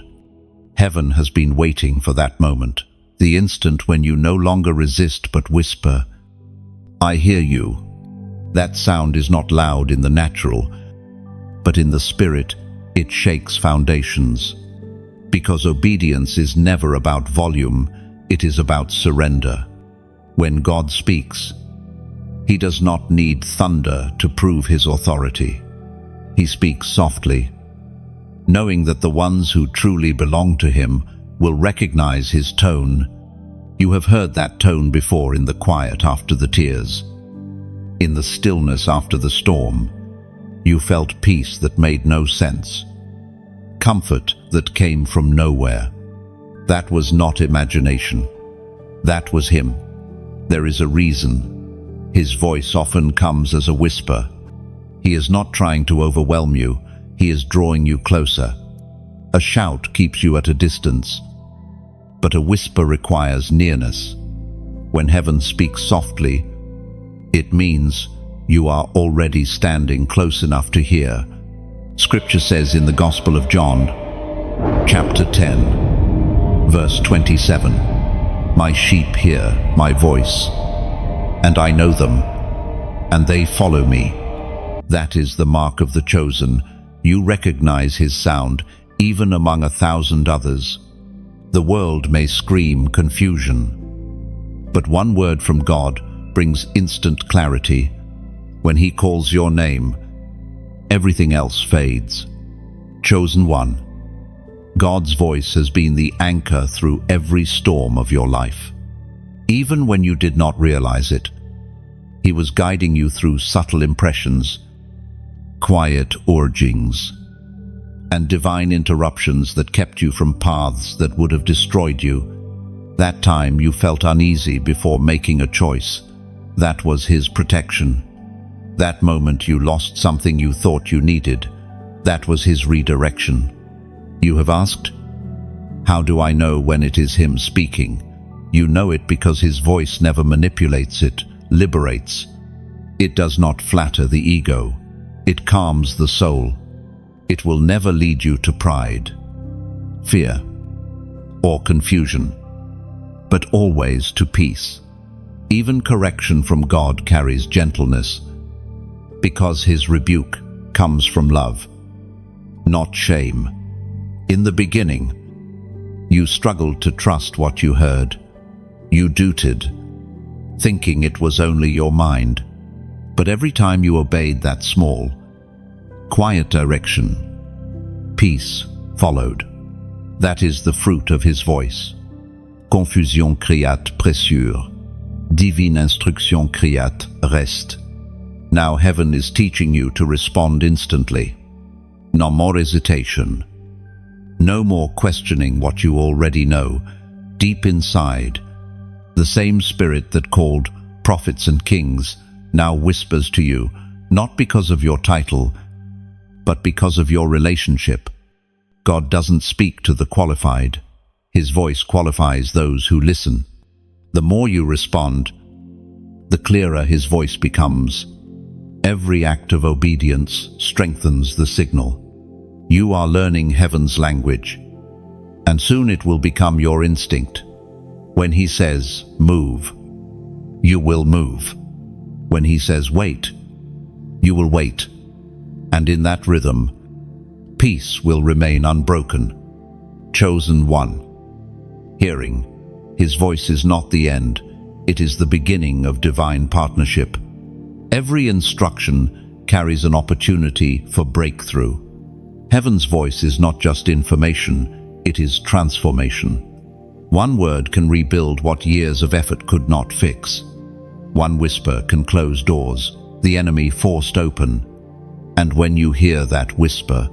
Heaven has been waiting for that moment, the instant when you no longer resist but whisper, "I hear you." That sound is not loud in the natural, but in the spirit it shakes foundations. Because obedience is never about volume, it is about surrender. When God speaks, He does not need thunder to prove His authority. He speaks softly, knowing that the ones who truly belong to Him will recognize His tone. You have heard that tone before in the quiet after the tears. In the stillness after the storm, you felt peace that made no sense. Comfort that came from nowhere. That was not imagination. That was Him. There is a reason. His voice often comes as a whisper. He is not trying to overwhelm you. He is drawing you closer. A shout keeps you at a distance, but a whisper requires nearness. When heaven speaks softly, it means you are already standing close enough to hear. Scripture says in the Gospel of John, chapter 10, verse 27, "My sheep hear my voice, and I know them, and they follow me." That is the mark of the chosen. You recognize His sound, even among 1,000 others. The world may scream confusion, but one word from God brings instant clarity. When He calls your name, everything else fades. Chosen one. God's voice has been the anchor through every storm of your life. Even when you did not realize it, He was guiding you through subtle impressions, quiet urgings, and divine interruptions that kept you from paths that would have destroyed you. That time you felt uneasy before making a choice. That was His protection. That moment you lost something you thought you needed. That was His redirection. You have asked, "How do I know when it is Him speaking?" You know it because His voice never manipulates, it liberates. It does not flatter the ego. It calms the soul. It will never lead you to pride, fear, or confusion, but always to peace. Even correction from God carries gentleness, because His rebuke comes from love, not shame. In the beginning, you struggled to trust what you heard. You doubted, thinking it was only your mind. But every time you obeyed that small, quiet direction, peace followed. That is the fruit of His voice. Confusion créate pressure. Divine instruction créate reste. Now heaven is teaching you to respond instantly. No more hesitation. No more questioning what you already know. Deep inside, the same Spirit that called prophets and kings now whispers to you, not because of your title, but because of your relationship. God doesn't speak to the qualified. His voice qualifies those who listen. The more you respond, the clearer His voice becomes. Every act of obedience strengthens the signal. You are learning heaven's language, and soon it will become your instinct. When He says, "Move," you will move. When He says, "Wait," you will wait. And in that rhythm, peace will remain unbroken. Chosen one. Hearing His voice is not the end, it is the beginning of divine partnership. Every instruction carries an opportunity for breakthrough. Heaven's voice is not just information, it is transformation. One word can rebuild what years of effort could not fix. One whisper can close doors the enemy forced open. And when you hear that whisper,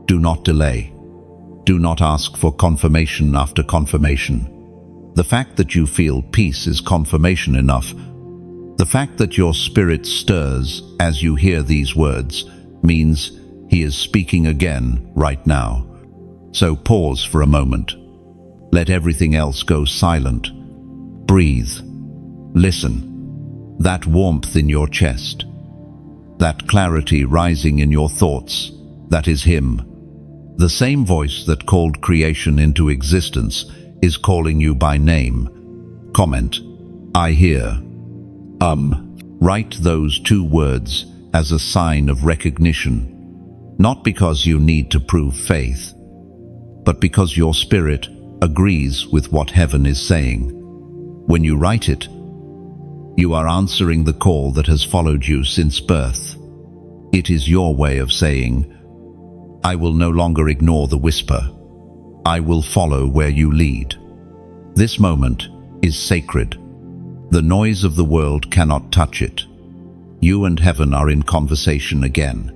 do not delay. Do not ask for confirmation after confirmation. The fact that you feel peace is confirmation enough. The fact that your spirit stirs as you hear these words means He is speaking again right now. So pause for a moment. Let everything else go silent. Breathe. Listen. That warmth in your chest. That clarity rising in your thoughts. That is Him. The same voice that called creation into existence is calling you by name. Comment, I hear. Write those two words as a sign of recognition, not because you need to prove faith, but because your spirit agrees with what heaven is saying. When you write it, you are answering the call that has followed you since birth. It is your way of saying, I will no longer ignore the whisper. I will follow where you lead. This moment is sacred. The noise of the world cannot touch it. You and heaven are in conversation again.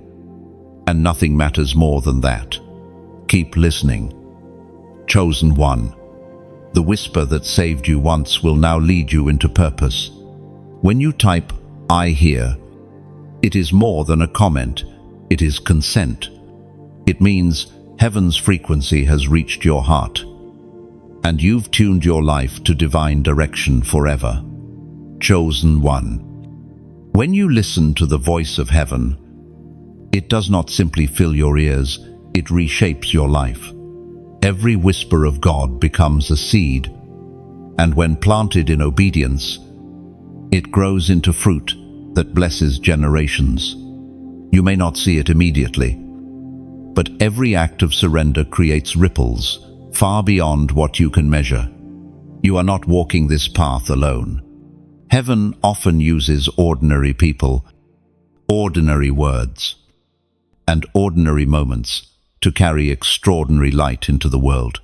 And nothing matters more than that. Keep listening. Chosen one. The whisper that saved you once will now lead you into purpose. When you type, I hear, it is more than a comment. It is consent. It means heaven's frequency has reached your heart, and you've tuned your life to divine direction forever. Chosen one. When you listen to the voice of heaven, it does not simply fill your ears, it reshapes your life. Every whisper of God becomes a seed, and when planted in obedience, it grows into fruit that blesses generations. You may not see it immediately, but every act of surrender creates ripples far beyond what you can measure. You are not walking this path alone. Heaven often uses ordinary people, ordinary words, and ordinary moments to carry extraordinary light into the world.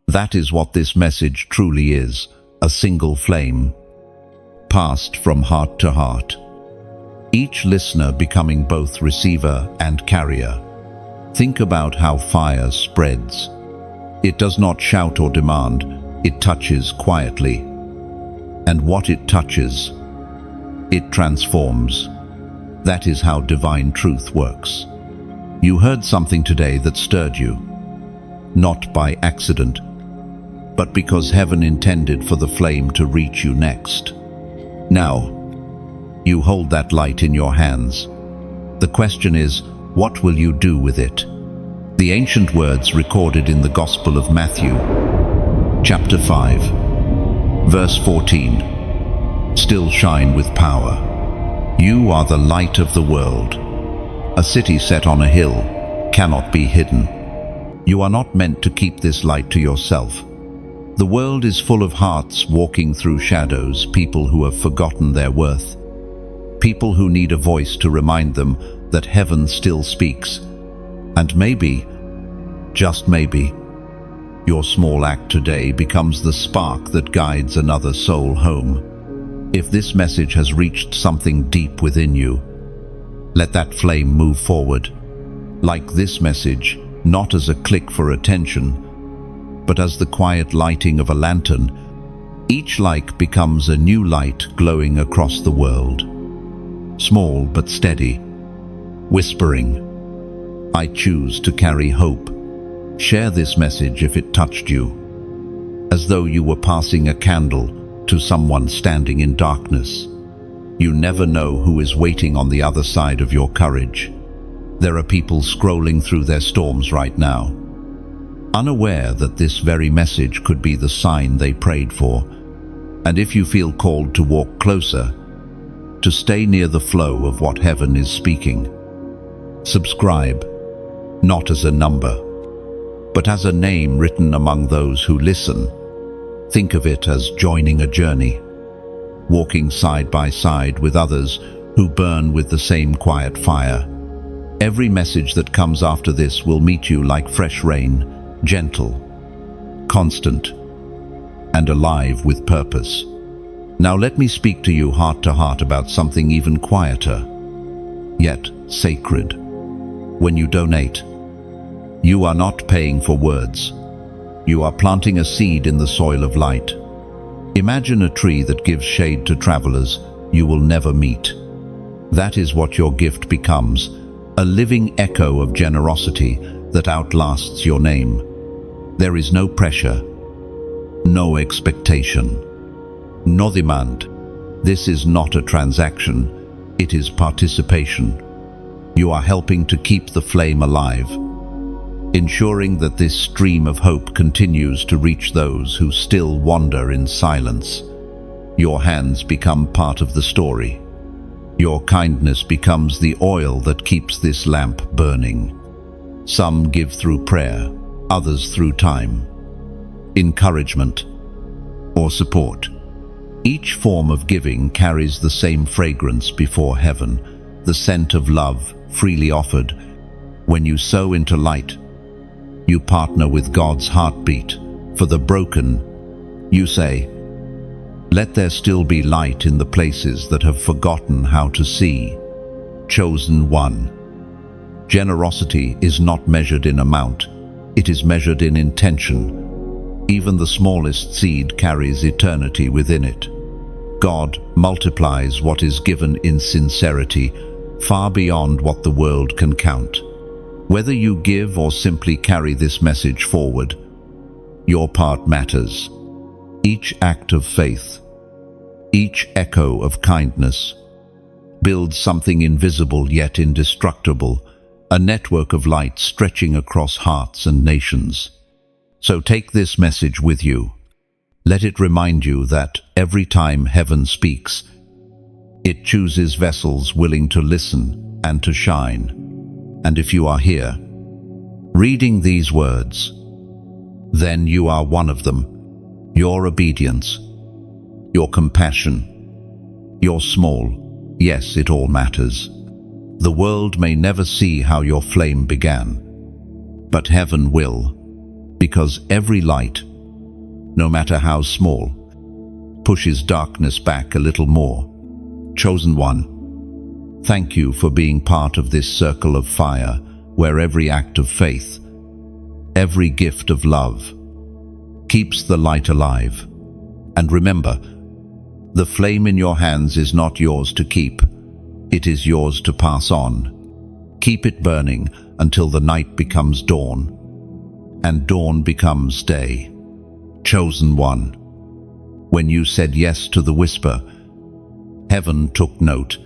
That is what this message truly is, a single flame, passed from heart to heart. Each listener becoming both receiver and carrier. Think about how fire spreads. It does not shout or demand, it touches quietly. And what it touches, it transforms. That is how divine truth works. You heard something today that stirred you, not by accident, but because heaven intended for the flame to reach you next. Now, you hold that light in your hands. The question is, what will you do with it? The ancient words recorded in the Gospel of Matthew, chapter 5, verse 14, still shine with power. You are the light of the world. A city set on a hill cannot be hidden. You are not meant to keep this light to yourself. The world is full of hearts walking through shadows, people who have forgotten their worth, people who need a voice to remind them that heaven still speaks. And maybe, just maybe, your small act today becomes the spark that guides another soul home. If this message has reached something deep within you, let that flame move forward. Like this message, not as a click for attention, but as the quiet lighting of a lantern. Each like becomes a new light glowing across the world. Small but steady, whispering, I choose to carry hope. Share this message if it touched you, as though you were passing a candle to someone standing in darkness. You never know who is waiting on the other side of your courage. There are people scrolling through their storms right now, unaware that this very message could be the sign they prayed for. And if you feel called to walk closer, to stay near the flow of what heaven is speaking, subscribe, not as a number, but as a name written among those who listen. Think of it as joining a journey, walking side by side with others who burn with the same quiet fire. Every message that comes after this will meet you like fresh rain, gentle, constant, and alive with purpose. Now let me speak to you heart to heart about something even quieter. yet sacred. When you donate, you are not paying for words. You are planting a seed in the soil of light. Imagine a tree that gives shade to travelers you will never meet. That is what your gift becomes, a living echo of generosity that outlasts your name. There is no pressure, no expectation, no demand. This is not a transaction, it is participation. You are helping to keep the flame alive, ensuring that this stream of hope continues to reach those who still wander in silence. Your hands become part of the story. Your kindness becomes the oil that keeps this lamp burning. Some give through prayer, others through time, encouragement, or support. Each form of giving carries the same fragrance before heaven, the scent of love freely offered. When you sow into light, you partner with God's heartbeat. For the broken, you say, "Let there still be light in the places that have forgotten how to see." Chosen one. Generosity is not measured in amount, it is measured in intention. Even the smallest seed carries eternity within it. God multiplies what is given in sincerity, far beyond what the world can count. Whether you give or simply carry this message forward, your part matters. Each act of faith, each echo of kindness, builds something invisible yet indestructible, a network of light stretching across hearts and nations. So take this message with you. Let it remind you that every time heaven speaks, it chooses vessels willing to listen and to shine. And if you are here, reading these words, then you are one of them. Your obedience, your compassion, your small, yes, it all matters. The world may never see how your flame began, but heaven will, because every light, no matter how small, pushes darkness back a little more. Chosen one, thank you for being part of this circle of fire where every act of faith, every gift of love, keeps the light alive. And remember, the flame in your hands is not yours to keep, it is yours to pass on. Keep it burning until the night becomes dawn, and dawn becomes day. Chosen one, when you said yes to the whisper, heaven took note.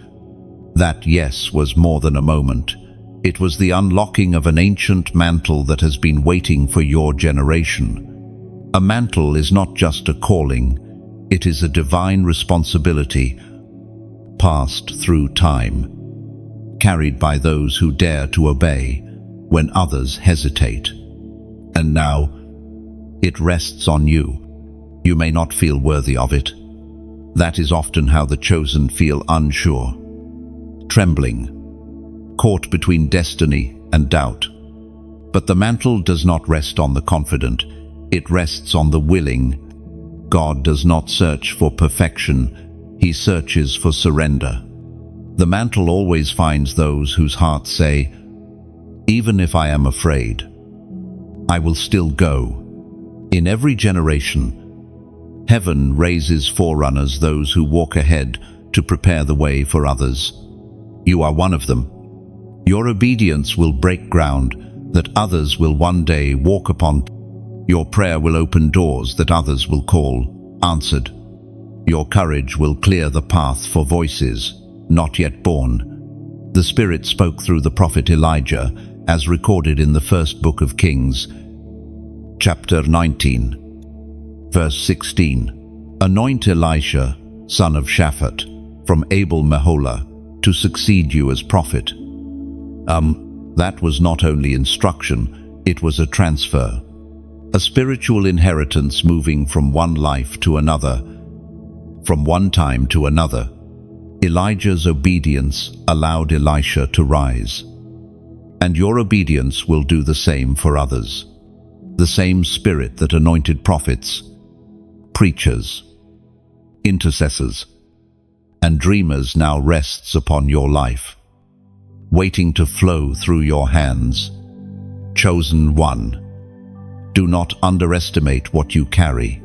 That yes was more than a moment. It was the unlocking of an ancient mantle that has been waiting for your generation. A mantle is not just a calling, it is a divine responsibility, passed through time, carried by those who dare to obey when others hesitate. And now, it rests on you. You may not feel worthy of it. That is often how the chosen feel, unsure, trembling, caught between destiny and doubt. But the mantle does not rest on the confident, it rests on the willing. God does not search for perfection, He searches for surrender. The mantle always finds those whose hearts say, "Even if I am afraid, I will still go." In every generation, heaven raises forerunners, those who walk ahead to prepare the way for others. You are one of them. Your obedience will break ground that others will one day walk upon. Your prayer will open doors that others will call answered. Your courage will clear the path for voices not yet born. The Spirit spoke through the prophet Elijah, as recorded in the first book of Kings, chapter 19, verse 16. Anoint Elisha, son of Shaphat, from Abel Meholah, to succeed you as prophet. That was not only instruction, it was a transfer. A spiritual inheritance moving from one life to another, from one time to another. Elijah's obedience allowed Elisha to rise. And your obedience will do the same for others. The same Spirit that anointed prophets, preachers, intercessors, and dreamers now rests upon your life. waiting to flow through your hands. Chosen one, do not underestimate what you carry.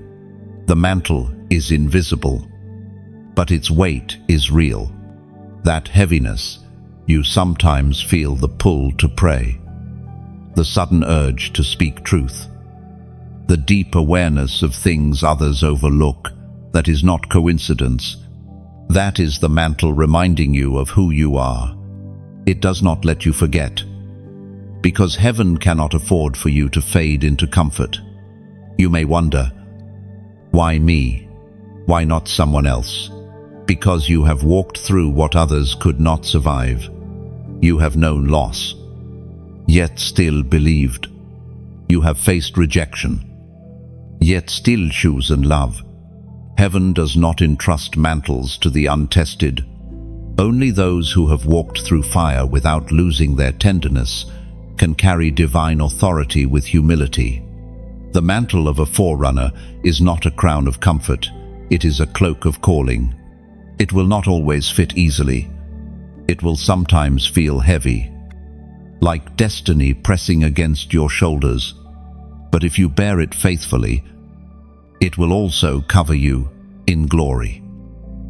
The mantle is invisible, but its weight is real. That heaviness, you sometimes feel the pull to pray, the sudden urge to speak truth, the deep awareness of things others overlook. That is not coincidence. That is the mantle reminding you of who you are. It does not let you forget, because heaven cannot afford for you to fade into comfort. You may wonder, why me? Why not someone else? Because you have walked through what others could not survive. You have known loss, yet still believed. You have faced rejection, yet still chosen love. Heaven does not entrust mantles to the untested. Only those who have walked through fire without losing their tenderness can carry divine authority with humility. The mantle of a forerunner is not a crown of comfort, it is a cloak of calling. It will not always fit easily. It will sometimes feel heavy, like destiny pressing against your shoulders. But if you bear it faithfully, it will also cover you in glory.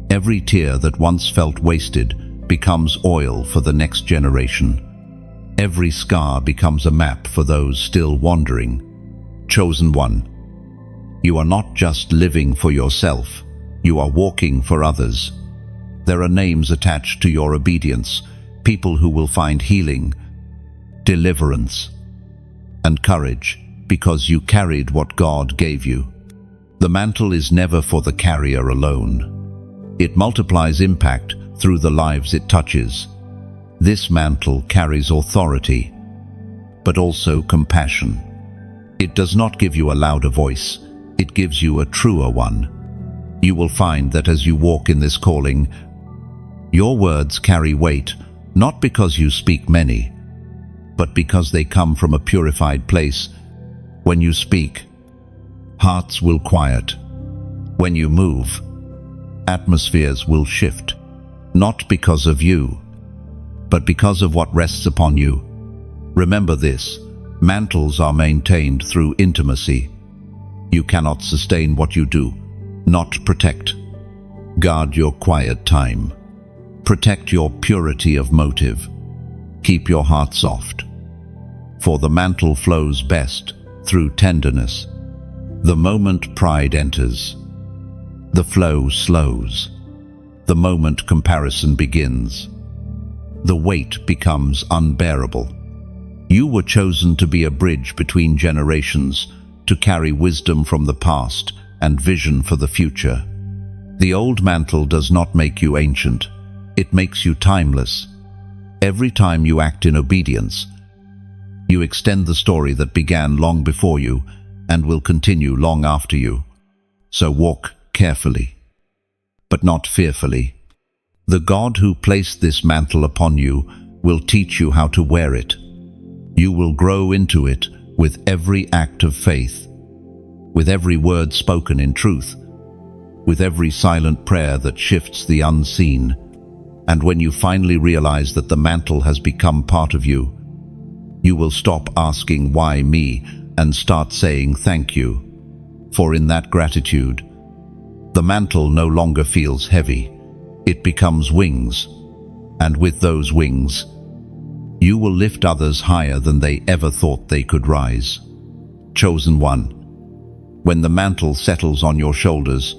Every tear that once felt wasted becomes oil for the next generation. Every scar becomes a map for those still wandering. Chosen one, you are not just living for yourself, you are walking for others. There are names attached to your obedience, people who will find healing, deliverance, and courage because you carried what God gave you. The mantle is never for the carrier alone. It multiplies impact through the lives it touches. This mantle carries authority, but also compassion. It does not give you a louder voice, it gives you a truer one. You will find that as you walk in this calling, your words carry weight, not because you speak many, but because they come from a purified place. When you speak, hearts will quiet. When you move, atmospheres will shift, not because of you, but because of what rests upon you. Remember this, mantles are maintained through intimacy. You cannot sustain what you do, not protect. Guard your quiet time. Protect your purity of motive. Keep your heart soft. For the mantle flows best through tenderness. The moment pride enters, the flow slows. The moment comparison begins, the weight becomes unbearable. You were chosen to be a bridge between generations, to carry wisdom from the past and vision for the future. The old mantle does not make you ancient, it makes you timeless. Every time you act in obedience, you extend the story that began long before you and will continue long after you. So walk carefully, but not fearfully. The God who placed this mantle upon you will teach you how to wear it. You will grow into it with every act of faith, with every word spoken in truth, with every silent prayer that shifts the unseen. And when you finally realize that the mantle has become part of you, you will stop asking why me and start saying thank you. For in that gratitude, the mantle no longer feels heavy. It becomes wings, and with those wings, you will lift others higher than they ever thought they could rise. Chosen one, when the mantle settles on your shoulders,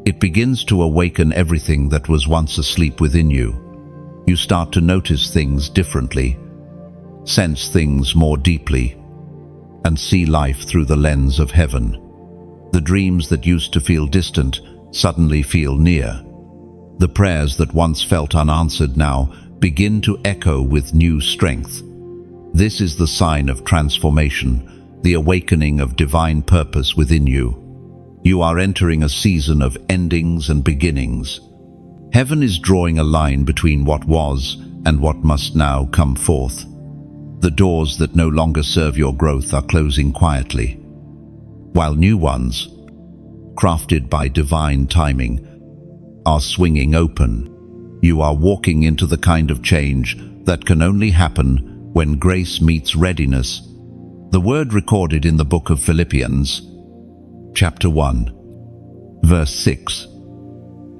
it begins to awaken everything that was once asleep within you. You start to notice things differently, sense things more deeply, and see life through the lens of heaven. The dreams that used to feel distant suddenly feel near. The prayers that once felt unanswered now begin to echo with new strength. This is the sign of transformation, the awakening of divine purpose within you. You are entering a season of endings and beginnings. Heaven is drawing a line between what was and what must now come forth. The doors that no longer serve your growth are closing quietly, while new ones, crafted by divine timing, are swinging open. You are walking into the kind of change that can only happen when grace meets readiness. The word recorded in the book of Philippians, chapter 1, verse 6,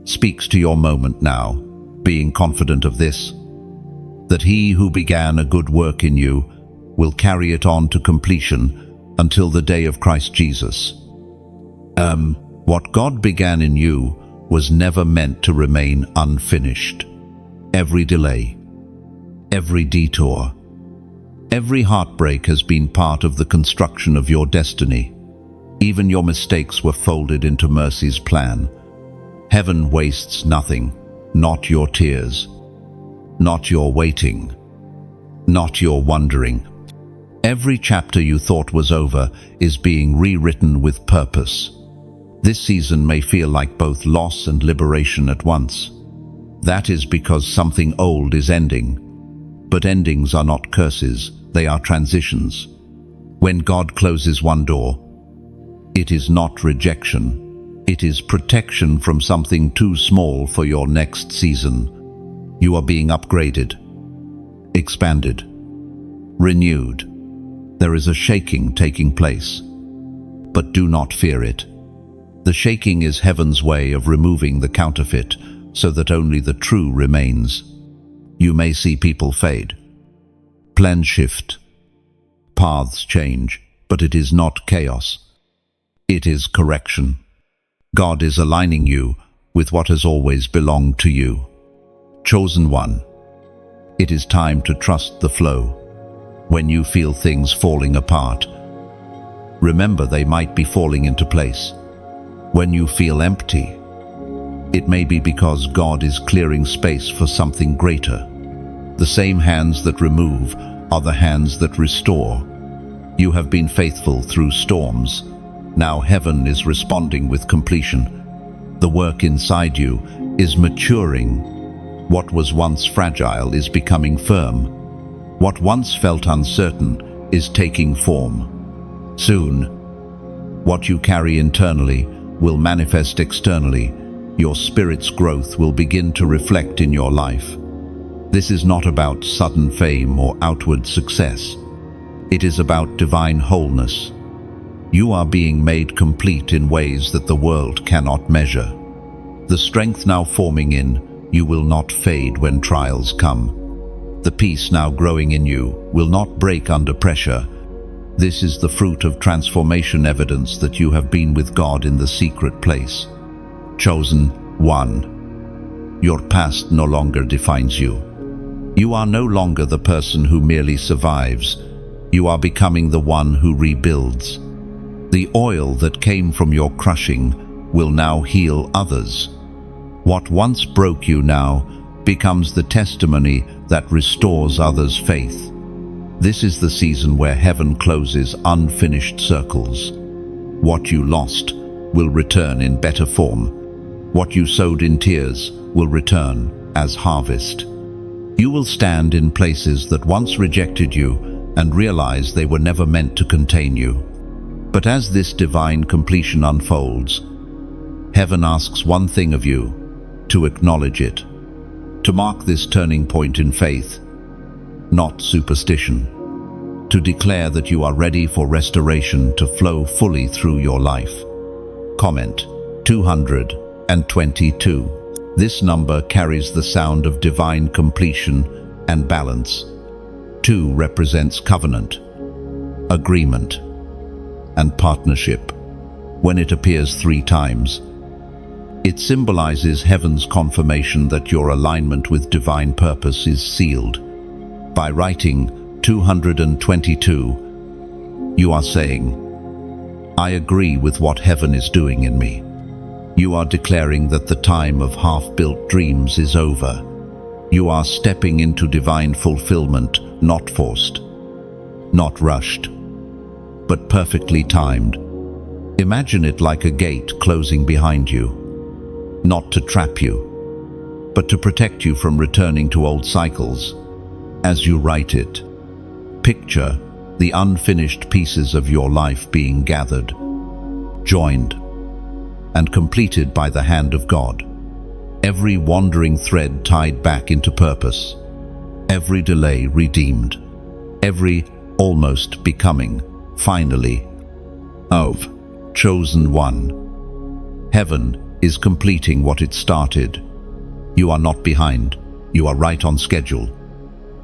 speaks to your moment now, being confident of this, that he who began a good work in you will carry it on to completion until the day of Christ Jesus. What God began in you was never meant to remain unfinished. Every delay, every detour, every heartbreak has been part of the construction of your destiny. Even your mistakes were folded into mercy's plan. Heaven wastes nothing, not your tears, not your waiting, not your wondering. Every chapter you thought was over is being rewritten with purpose. This season may feel like both loss and liberation at once. That is because something old is ending. But endings are not curses, they are transitions. When God closes one door, it is not rejection. It is protection from something too small for your next season. You are being upgraded, expanded, renewed. There is a shaking taking place, but do not fear it. The shaking is heaven's way of removing the counterfeit so that only the true remains. You may see people fade, plans shift, paths change, but it is not chaos. It is correction. God is aligning you with what has always belonged to you. Chosen one, it is time to trust the flow. When you feel things falling apart, remember they might be falling into place. When you feel empty, it may be because God is clearing space for something greater. The same hands that remove are the hands that restore. You have been faithful through storms. Now heaven is responding with completion. The work inside you is maturing. What was once fragile is becoming firm. What once felt uncertain is taking form. Soon, what you carry internally will manifest externally. Your spirit's growth will begin to reflect in your life. This is not about sudden fame or outward success. It is about divine wholeness. You are being made complete in ways that the world cannot measure. The strength now forming in you will not fade when trials come. The peace now growing in you will not break under pressure. This is the fruit of transformation, evidence that you have been with God in the secret place. Chosen one. Your past no longer defines you. You are no longer the person who merely survives. You are becoming the one who rebuilds. The oil that came from your crushing will now heal others. What once broke you now becomes the testimony that restores others' faith. This is the season where heaven closes unfinished circles. What you lost will return in better form. What you sowed in tears will return as harvest. You will stand in places that once rejected you and realize they were never meant to contain you. But as this divine completion unfolds, heaven asks one thing of you: to acknowledge it, to mark this turning point in faith, not superstition, to declare that you are ready for restoration to flow fully through your life. Comment 222. This number carries the sound of divine completion and balance. 2 represents covenant, agreement, and partnership. When it appears 3 times, it symbolizes heaven's confirmation that your alignment with divine purpose is sealed. By writing 222, you are saying, I agree with what heaven is doing in me. You are declaring that the time of half-built dreams is over. You are stepping into divine fulfillment, not forced, not rushed, but perfectly timed. Imagine it like a gate closing behind you, not to trap you, but to protect you from returning to old cycles. As you write it, picture the unfinished pieces of your life being gathered, joined, and completed by the hand of God. every wandering thread tied back into purpose, every delay redeemed, every almost becoming, finally, of chosen one. Heaven is completing what it started. You are not behind, you are right on schedule.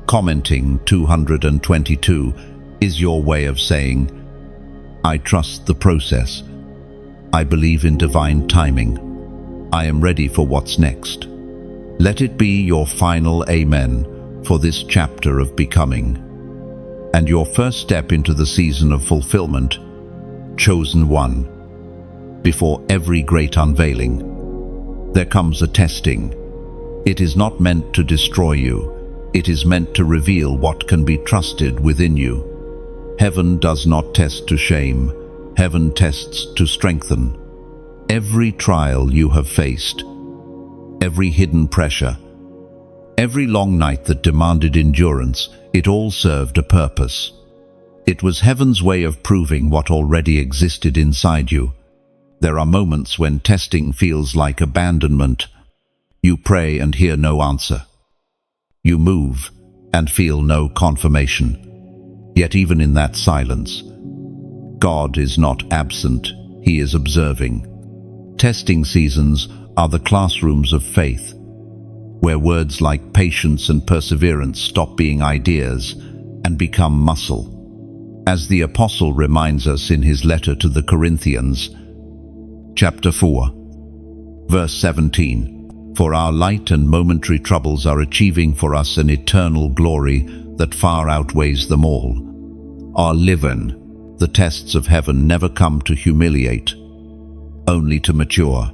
Commenting 222 is your way of saying, I trust the process. I believe in divine timing. I am ready for what's next. Let it be your final amen for this chapter of becoming, and your first step into the season of fulfillment, chosen one. Before every great unveiling, there comes a testing. It is not meant to destroy you. It is meant to reveal what can be trusted within you. Heaven does not test to shame. Heaven tests to strengthen. Every trial you have faced, every hidden pressure, every long night that demanded endurance, it all served a purpose. It was heaven's way of proving what already existed inside you. There are moments when testing feels like abandonment. You pray and hear no answer. You move and feel no confirmation. Yet even in that silence, God is not absent, He is observing. Testing seasons are the classrooms of faith, where words like patience and perseverance stop being ideas and become muscle. As the Apostle reminds us in his letter to the Corinthians, chapter 4, verse 17, For our light and momentary troubles are achieving for us an eternal glory that far outweighs them all. Our living, the tests of heaven never come to humiliate, only to mature.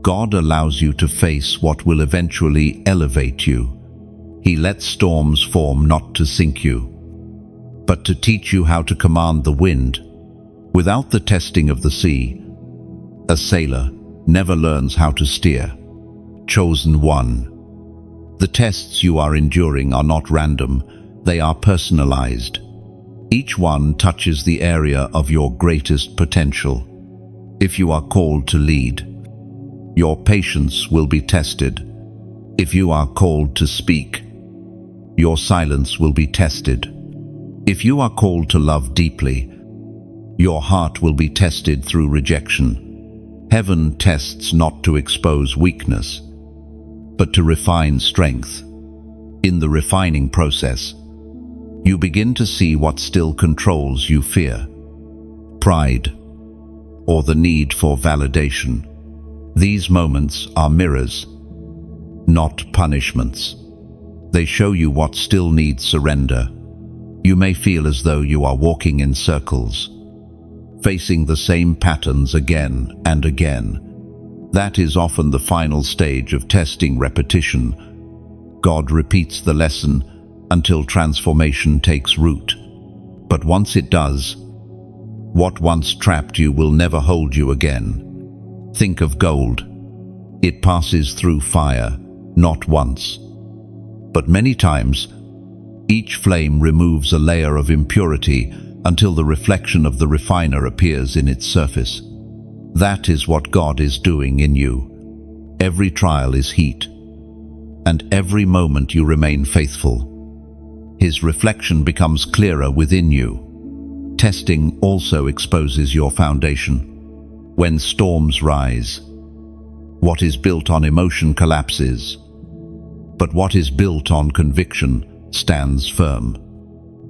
God allows you to face what will eventually elevate you. He lets storms form not to sink you, but to teach you how to command the wind. Without the testing of the sea, a sailor never learns how to steer. Chosen one. The tests you are enduring are not random, they are personalized. Each one touches the area of your greatest potential. If you are called to lead, your patience will be tested. If you are called to speak, your silence will be tested. If you are called to love deeply, your heart will be tested through rejection. Heaven tests not to expose weakness, but to refine strength. In the refining process, you begin to see what still controls you: fear, pride, or the need for validation. These moments are mirrors, not punishments. They show you what still needs surrender. You may feel as though you are walking in circles, facing the same patterns again and again. That is often the final stage of testing repetition. God repeats the lesson until transformation takes root. But once it does, what once trapped you will never hold you again. Think of gold. It passes through fire, not once, but many times. Each flame removes a layer of impurity until the reflection of the refiner appears in its surface. That is what God is doing in you. Every trial is heat, and every moment you remain faithful, His reflection becomes clearer within you. Testing also exposes your foundation. When storms rise, what is built on emotion collapses, but what is built on conviction stands firm.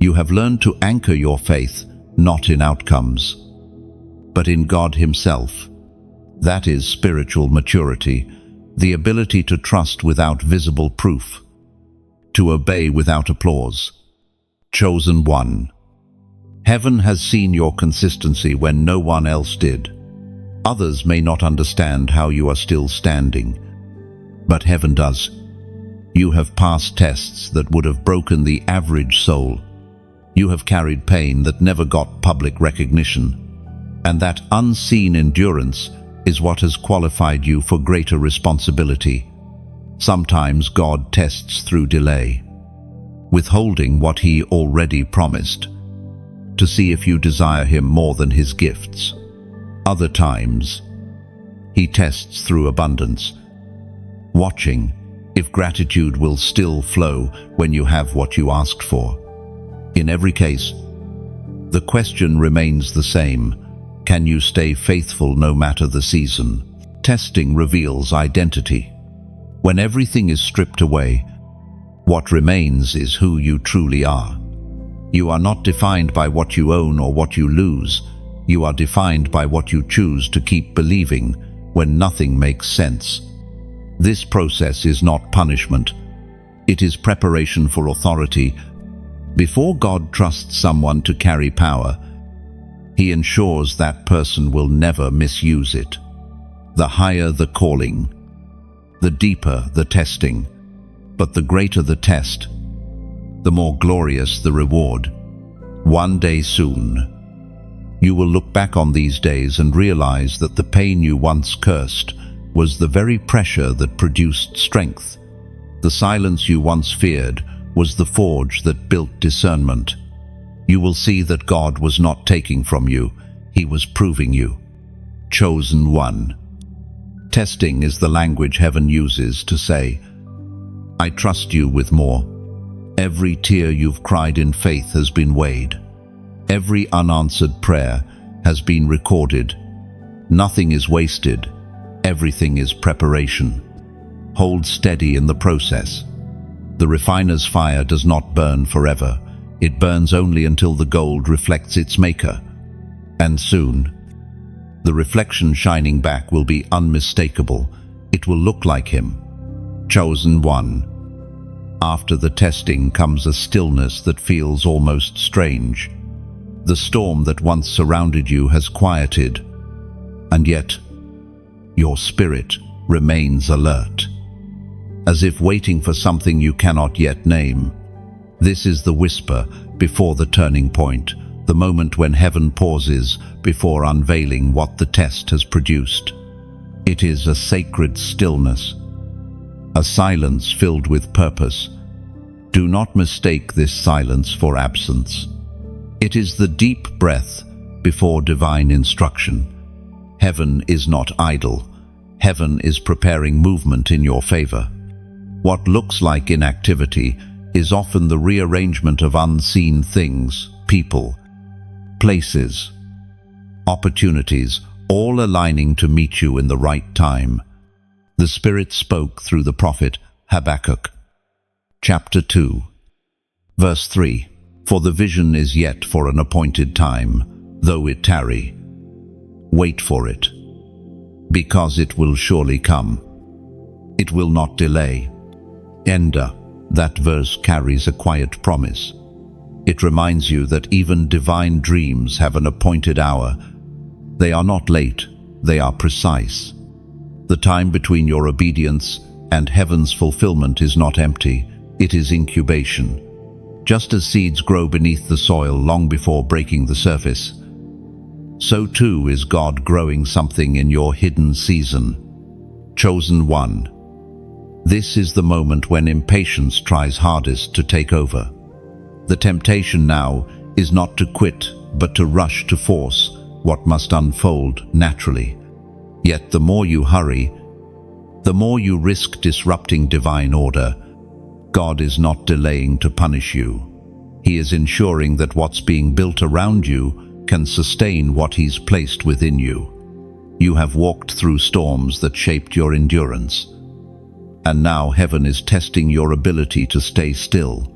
You have learned to anchor your faith not in outcomes, but in God Himself. That is spiritual maturity, the ability to trust without visible proof, to obey without applause. Chosen one. Heaven has seen your consistency when no one else did. Others may not understand how you are still standing, but heaven does. You have passed tests that would have broken the average soul. You have carried pain that never got public recognition, and that unseen endurance is what has qualified you for greater responsibility. Sometimes God tests through delay, withholding what He already promised, to see if you desire Him more than His gifts. Other times, He tests through abundance, watching if gratitude will still flow when you have what you asked for. In every case, the question remains the same. Can you stay faithful no matter the season? Testing reveals identity. When everything is stripped away, what remains is who you truly are. You are not defined by what you own or what you lose. You are defined by what you choose to keep believing when nothing makes sense. This process is not punishment. It is preparation for authority. Before God trusts someone to carry power, He ensures that person will never misuse it. The higher the calling, the deeper the testing, but the greater the test, the more glorious the reward. One day soon, you will look back on these days and realize that the pain you once cursed was the very pressure that produced strength. The silence you once feared was the forge that built discernment. You will see that God was not taking from you, He was proving you. Chosen one. Testing is the language heaven uses to say, I trust you with more. Every tear you've cried in faith has been weighed. Every unanswered prayer has been recorded. Nothing is wasted. Everything is preparation. Hold steady in the process. The refiner's fire does not burn forever. It burns only until the gold reflects its maker. And soon, the reflection shining back will be unmistakable. It will look like him. Chosen one. After the testing comes a stillness that feels almost strange. The storm that once surrounded you has quieted, and yet your spirit remains alert, as if waiting for something you cannot yet name. This is the whisper before the turning point, the moment when heaven pauses before unveiling what the test has produced. It is a sacred stillness, a silence filled with purpose. Do not mistake this silence for absence. It is the deep breath before divine instruction. Heaven is not idle. Heaven is preparing movement in your favor. What looks like inactivity is often the rearrangement of unseen things, people, places, opportunities, all aligning to meet you in the right time. The Spirit spoke through the prophet Habakkuk. Chapter 2, verse 3. For the vision is yet for an appointed time, though it tarry. Wait for it, because it will surely come. It will not delay. Enda, that verse carries a quiet promise. It reminds you that even divine dreams have an appointed hour. They are not late, they are precise. The time between your obedience and heaven's fulfillment is not empty, it is incubation. Just as seeds grow beneath the soil long before breaking the surface, so too is God growing something in your hidden season. Chosen one. This is the moment when impatience tries hardest to take over. The temptation now is not to quit, but to rush to force what must unfold naturally. Yet the more you hurry, the more you risk disrupting divine order. God is not delaying to punish you. He is ensuring that what's being built around you can sustain what He's placed within you. You have walked through storms that shaped your endurance, and now heaven is testing your ability to stay still.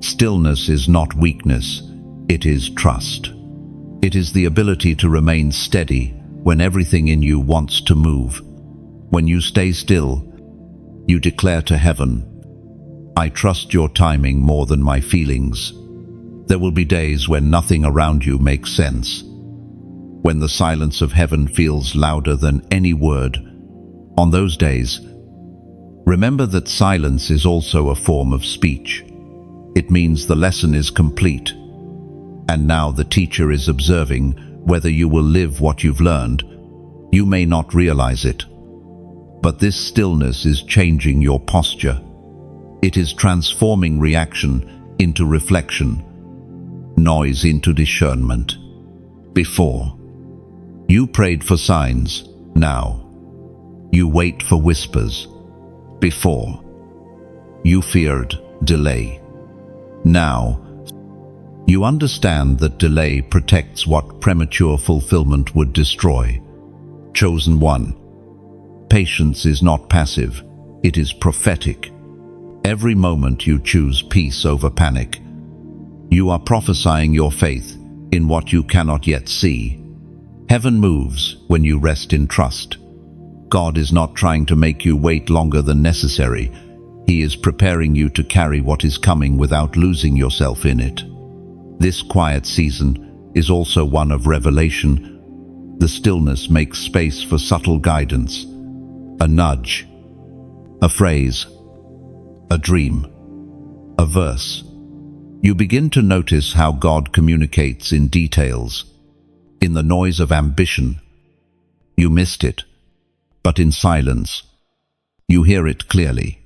Stillness is not weakness, it is trust. It is the ability to remain steady when everything in you wants to move. When you stay still, you declare to heaven, I trust your timing more than my feelings. There will be days when nothing around you makes sense, when the silence of heaven feels louder than any word. On those days, remember that silence is also a form of speech. It means the lesson is complete, and now the teacher is observing whether you will live what you've learned. You may not realize it, but this stillness is changing your posture. It is transforming reaction into reflection, noise into discernment. Before, you prayed for signs. Now, you wait for whispers. Before, you feared delay. Now, you understand that delay protects what premature fulfillment would destroy. Chosen one. Patience is not passive, it is prophetic. Every moment you choose peace over panic. You are prophesying your faith in what you cannot yet see. Heaven moves when you rest in trust. God is not trying to make you wait longer than necessary. He is preparing you to carry what is coming without losing yourself in it. This quiet season is also one of revelation. The stillness makes space for subtle guidance, a nudge, a phrase, a dream, a verse. You begin to notice how God communicates in details. In the noise of ambition, you missed it, but in silence, you hear it clearly.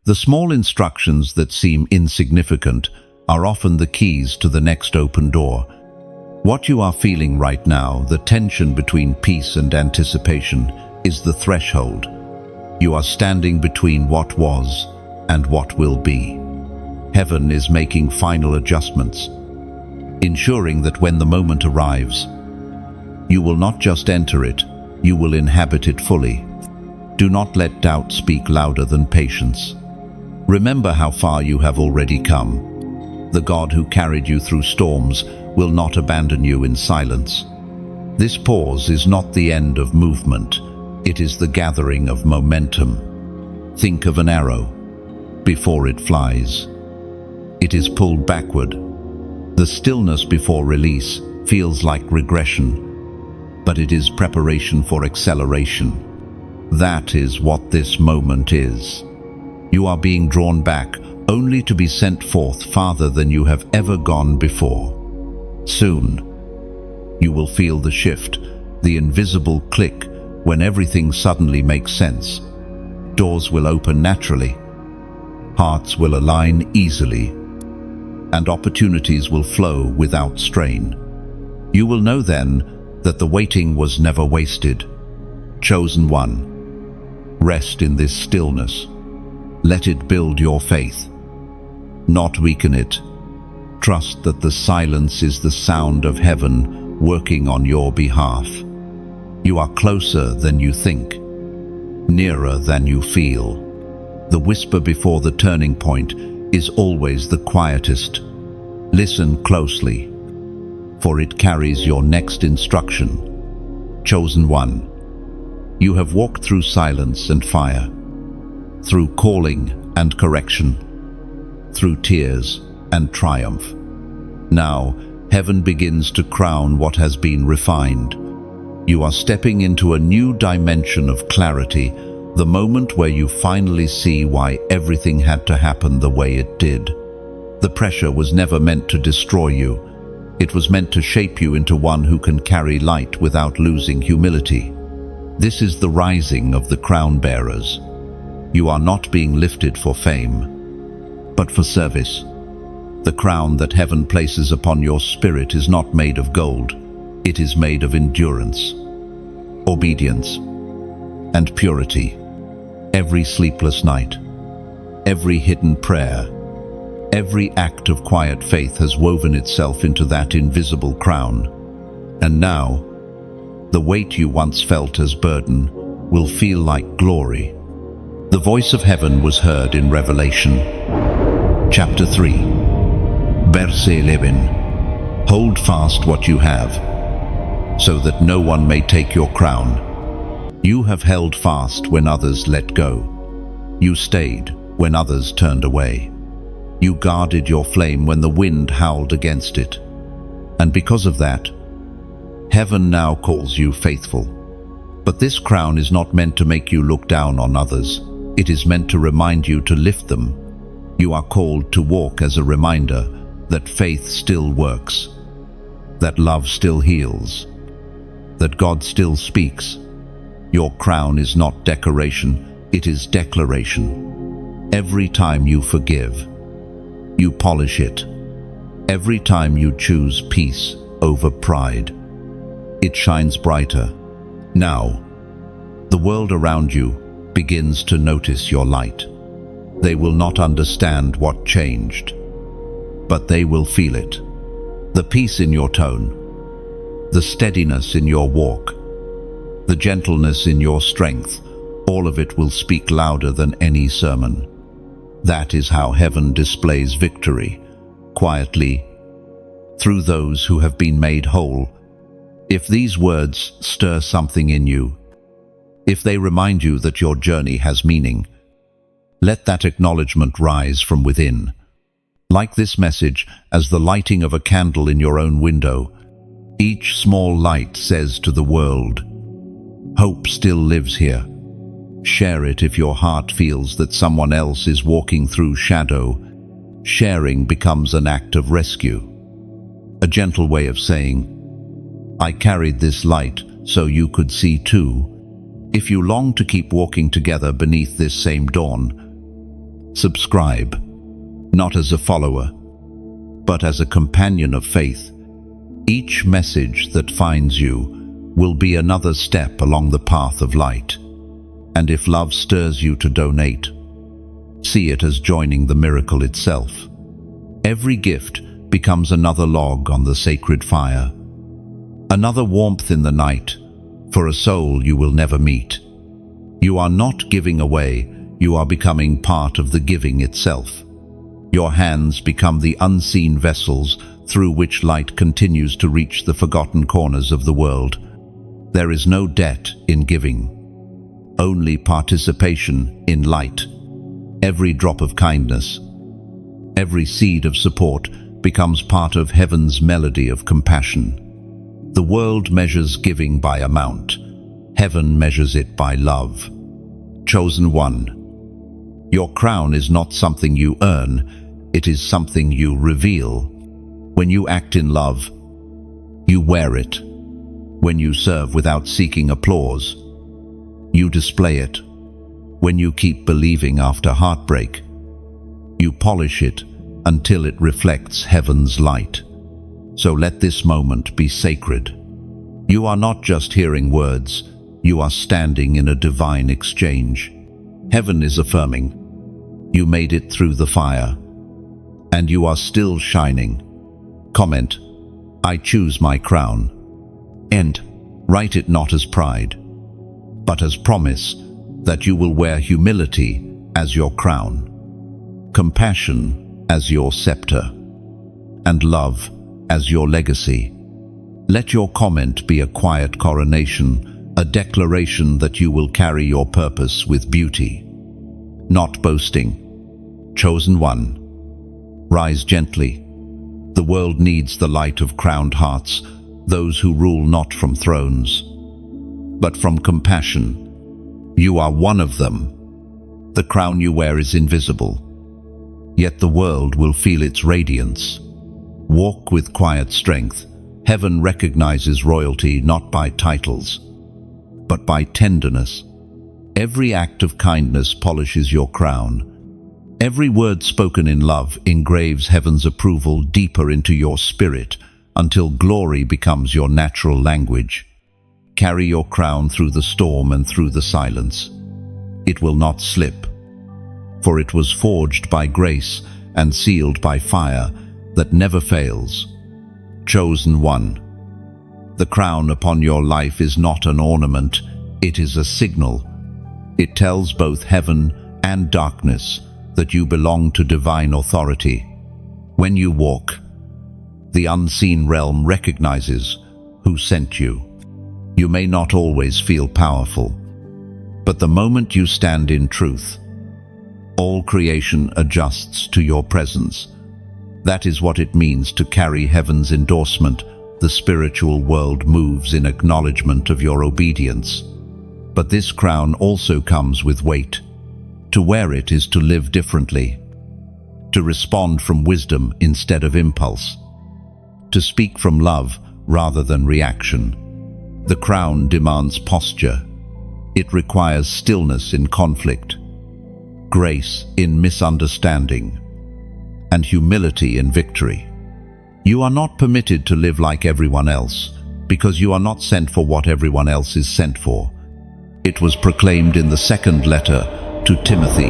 The small instructions that seem insignificant are often the keys to the next open door. What you are feeling right now, the tension between peace and anticipation, is the threshold. You are standing between what was and what will be. Heaven is making final adjustments, ensuring that when the moment arrives, you will not just enter it, you will inhabit it fully. Do not let doubt speak louder than patience. Remember how far you have already come. The God who carried you through storms will not abandon you in silence. This pause is not the end of movement, it is the gathering of momentum. Think of an arrow. Before it flies, it is pulled backward. The stillness before release feels like regression, but it is preparation for acceleration. That is what this moment is. You are being drawn back, only to be sent forth farther than you have ever gone before. Soon, you will feel the shift, the invisible click, when everything suddenly makes sense. Doors will open naturally, hearts will align easily, and opportunities will flow without strain. You will know then that the waiting was never wasted. Chosen one, rest in this stillness. Let it build your faith, not weaken it. Trust that the silence is the sound of heaven working on your behalf. You are closer than you think, nearer than you feel. The whisper before the turning point is always the quietest. Listen closely, for it carries your next instruction. Chosen one, you have walked through silence and fire, through calling and correction, through tears and triumph. Now, heaven begins to crown what has been refined. You are stepping into a new dimension of clarity, the moment where you finally see why everything had to happen the way it did. The pressure was never meant to destroy you. It was meant to shape you into one who can carry light without losing humility. This is the rising of the crown bearers. You are not being lifted for fame, but for service. The crown that heaven places upon your spirit is not made of gold. It is made of endurance, obedience, and purity. Every sleepless night, every hidden prayer, every act of quiet faith has woven itself into that invisible crown. And now, the weight you once felt as burden will feel like glory. The voice of heaven was heard in Revelation. Chapter 3, Verse 11. Hold fast what you have, so that no one may take your crown. You have held fast when others let go. You stayed when others turned away. You guarded your flame when the wind howled against it. And because of that, heaven now calls you faithful. But this crown is not meant to make you look down on others. It is meant to remind you to lift them. You are called to walk as a reminder that faith still works, that love still heals, that God still speaks. Your crown is not decoration, it is declaration. Every time you forgive, you polish it. Every time you choose peace over pride, it shines brighter. Now, the world around you begins to notice your light. They will not understand what changed, but they will feel it. The peace in your tone, the steadiness in your walk, the gentleness in your strength, all of it will speak louder than any sermon. That is how heaven displays victory, quietly, through those who have been made whole. If these words stir something in you, if they remind you that your journey has meaning, let that acknowledgement rise from within. Like this message, as the lighting of a candle in your own window, each small light says to the world, hope still lives here. Share it if your heart feels that someone else is walking through shadow. Sharing becomes an act of rescue. A gentle way of saying, I carried this light so you could see too. If you long to keep walking together beneath this same dawn, subscribe, not as a follower, but as a companion of faith. Each message that finds you will be another step along the path of light. And if love stirs you to donate, see it as joining the miracle itself. Every gift becomes another log on the sacred fire, another warmth in the night, for a soul you will never meet. You are not giving away, you are becoming part of the giving itself. Your hands become the unseen vessels through which light continues to reach the forgotten corners of the world. There is no debt in giving, only participation in light. Every drop of kindness, every seed of support becomes part of heaven's melody of compassion. The world measures giving by amount. Heaven measures it by love. Chosen one, your crown is not something you earn, it is something you reveal. When you act in love, you wear it. When you serve without seeking applause, you display it. When you keep believing after heartbreak, you polish it until it reflects heaven's light. So let this moment be sacred. You are not just hearing words, you are standing in a divine exchange. Heaven is affirming, you made it through the fire, and you are still shining. Comment, I choose my crown. And write it not as pride, but as promise that you will wear humility as your crown, compassion as your scepter, and love as your legacy. Let your comment be a quiet coronation, a declaration that you will carry your purpose with beauty. Not boasting. Chosen one, rise gently. The world needs the light of crowned hearts, those who rule not from thrones, but from compassion. You are one of them. The crown you wear is invisible, yet the world will feel its radiance. Walk with quiet strength. Heaven recognizes royalty not by titles, but by tenderness. Every act of kindness polishes your crown. Every word spoken in love engraves heaven's approval deeper into your spirit until glory becomes your natural language. Carry your crown through the storm and through the silence. It will not slip, for it was forged by grace and sealed by fire that never fails. Chosen one, the crown upon your life is not an ornament, it is a signal. It tells both heaven and darkness that you belong to divine authority. When you walk, the unseen realm recognizes who sent you. You may not always feel powerful, but the moment you stand in truth, all creation adjusts to your presence. That is what it means to carry heaven's endorsement. The spiritual world moves in acknowledgement of your obedience. But this crown also comes with weight. To wear it is to live differently, to respond from wisdom instead of impulse, to speak from love rather than reaction. The crown demands posture. It requires stillness in conflict, grace in misunderstanding, and humility in victory. You are not permitted to live like everyone else, because you are not sent for what everyone else is sent for. It was proclaimed in the second letter to Timothy,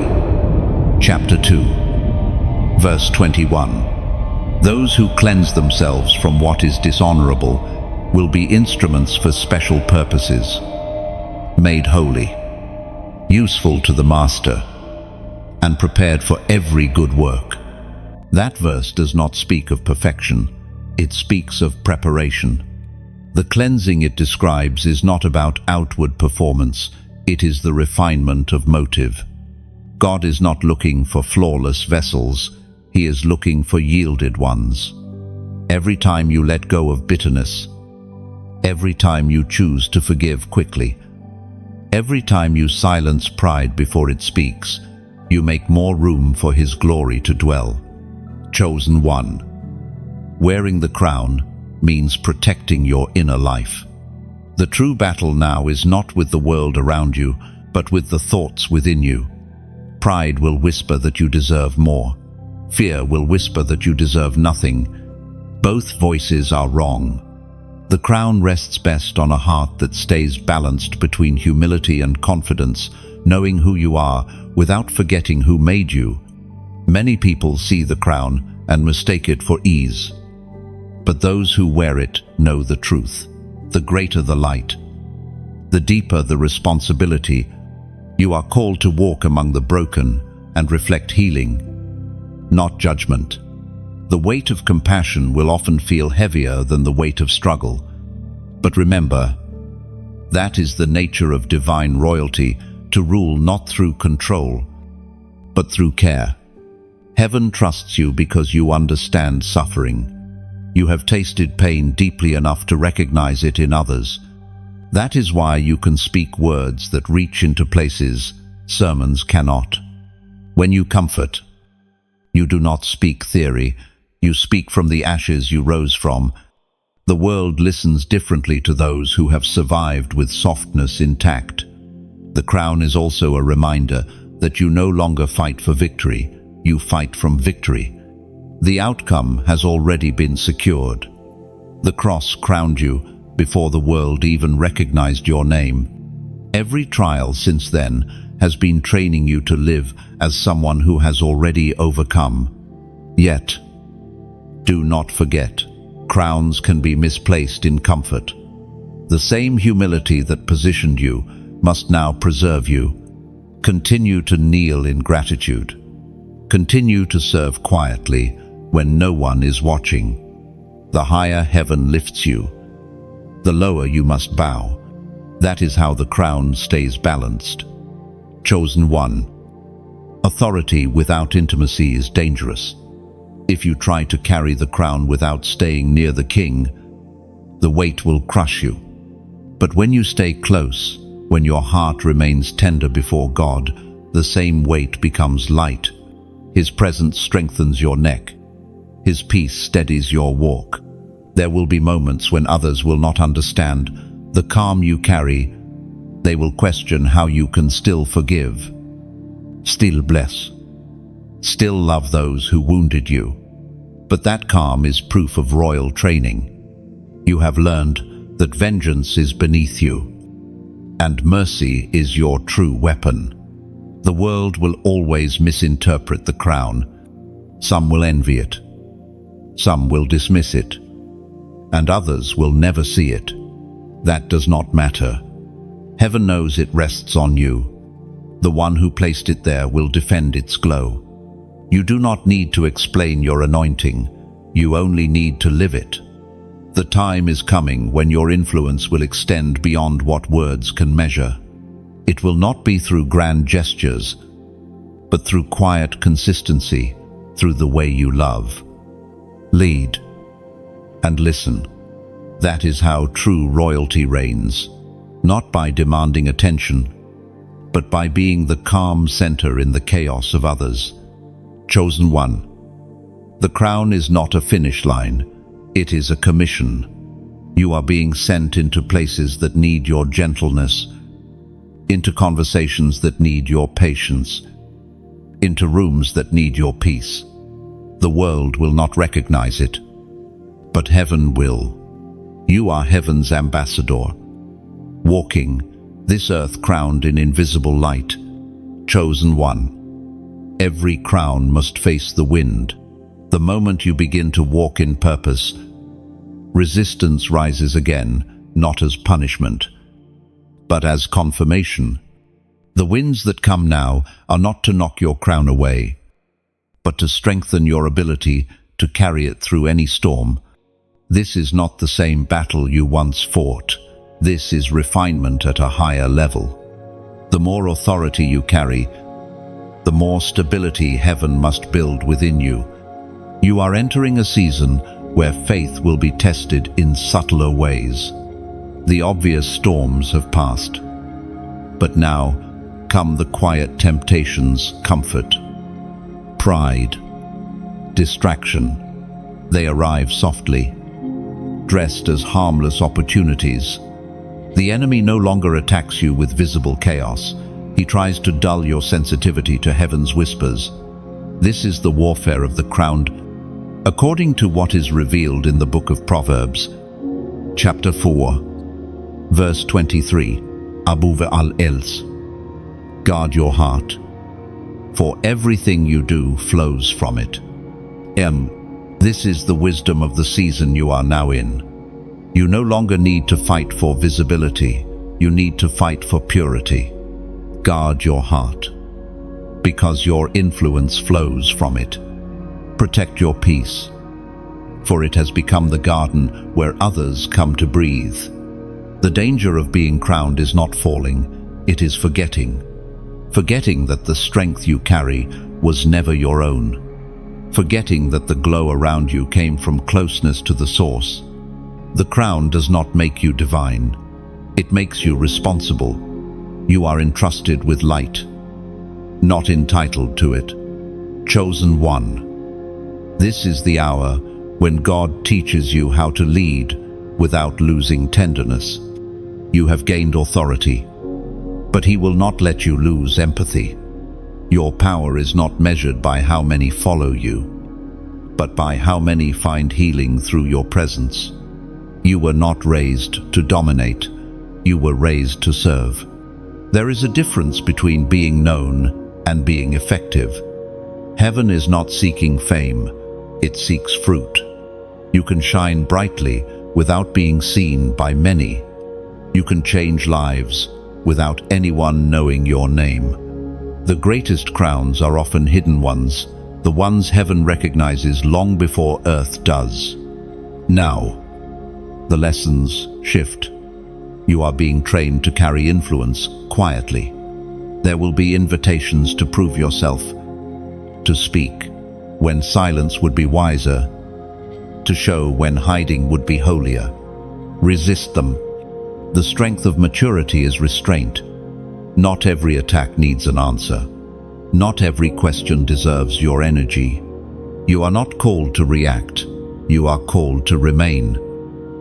chapter 2, verse 21. Those who cleanse themselves from what is dishonorable will be instruments for special purposes, made holy, useful to the master, and prepared for every good work. That verse does not speak of perfection, it speaks of preparation. The cleansing it describes is not about outward performance, it is the refinement of motive. God is not looking for flawless vessels, He is looking for yielded ones. Every time you let go of bitterness, every time you choose to forgive quickly, every time you silence pride before it speaks, you make more room for His glory to dwell. Chosen one. Wearing the crown means protecting your inner life. The true battle now is not with the world around you, but with the thoughts within you. Pride will whisper that you deserve more. Fear will whisper that you deserve nothing. Both voices are wrong. The crown rests best on a heart that stays balanced between humility and confidence, knowing who you are without forgetting who made you. Many people see the crown and mistake it for ease. But those who wear it know the truth. The greater the light, the deeper the responsibility. You are called to walk among the broken and reflect healing, not judgment. The weight of compassion will often feel heavier than the weight of struggle. But remember, that is the nature of divine royalty, to rule not through control, but through care. Heaven trusts you because you understand suffering. You have tasted pain deeply enough to recognize it in others. That is why you can speak words that reach into places sermons cannot. When you comfort, you do not speak theory, you speak from the ashes you rose from. The world listens differently to those who have survived with softness intact. The crown is also a reminder that you no longer fight for victory, you fight from victory. The outcome has already been secured. The cross crowned you before the world even recognized your name. Every trial since then has been training you to live as someone who has already overcome. Yet, do not forget, crowns can be misplaced in comfort. The same humility that positioned you must now preserve you. Continue to kneel in gratitude. Continue to serve quietly when no one is watching. The higher heaven lifts you, the lower you must bow. That is how the crown stays balanced. Chosen one. Authority without intimacy is dangerous. If you try to carry the crown without staying near the king, the weight will crush you. But when you stay close, when your heart remains tender before God, the same weight becomes light. His presence strengthens your neck. His peace steadies your walk. There will be moments when others will not understand the calm you carry. They will question how you can still forgive, still bless, still love those who wounded you. But that calm is proof of royal training. You have learned that vengeance is beneath you, and mercy is your true weapon. The world will always misinterpret the crown. Some will envy it. Some will dismiss it, and others will never see it. That does not matter. Heaven knows it rests on you. The one who placed it there will defend its glow. You do not need to explain your anointing. You only need to live it. The time is coming when your influence will extend beyond what words can measure. It will not be through grand gestures, but through quiet consistency, through the way you love. Lead and listen. That is how true royalty reigns, not by demanding attention, but by being the calm center in the chaos of others. Chosen one. The crown is not a finish line, it is a commission. You are being sent into places that need your gentleness, into conversations that need your patience, into rooms that need your peace. The world will not recognize it, but heaven will. You are heaven's ambassador, walking This earth crowned in invisible light, chosen one. Every crown must face the wind. The moment you begin to walk in purpose, resistance rises again, not as punishment, but as confirmation. The winds that come now are not to knock your crown away, but to strengthen your ability to carry it through any storm. This is not the same battle you once fought. This is refinement at a higher level. The more authority you carry, the more stability heaven must build within you. You are entering a season where faith will be tested in subtler ways. The obvious storms have passed, but now come the quiet temptations, comfort, pride, distraction. They arrive softly, dressed as harmless opportunities. The enemy no longer attacks you with visible chaos. He tries to dull your sensitivity to heaven's whispers. This is the warfare of the crowned, according to what is revealed in the book of Proverbs, chapter 4, verse 23. Abu al-Els. Guard your heart, for everything you do flows from it. This is the wisdom of the season you are now in. You no longer need to fight for visibility. You need to fight for purity. Guard your heart, because your influence flows from it. Protect your peace, for it has become the garden where others come to breathe. The danger of being crowned is not falling, it is forgetting. Forgetting that the strength you carry was never your own. Forgetting that the glow around you came from closeness to the source. The crown does not make you divine. It makes you responsible. You are entrusted with light, not entitled to it. Chosen one. This is the hour when God teaches you how to lead without losing tenderness. You have gained authority, but He will not let you lose empathy. Your power is not measured by how many follow you, but by how many find healing through your presence. You were not raised to dominate. You were raised to serve. There is a difference between being known and being effective. Heaven is not seeking fame, it seeks fruit. You can shine brightly without being seen by many. You can change lives without anyone knowing your name. The greatest crowns are often hidden ones, the ones heaven recognizes long before earth does. Now, the lessons shift. You are being trained to carry influence quietly. There will be invitations to prove yourself, to speak when silence would be wiser, to show when hiding would be holier. Resist them. The strength of maturity is restraint. Not every attack needs an answer. Not every question deserves your energy. You are not called to react. You are called to remain.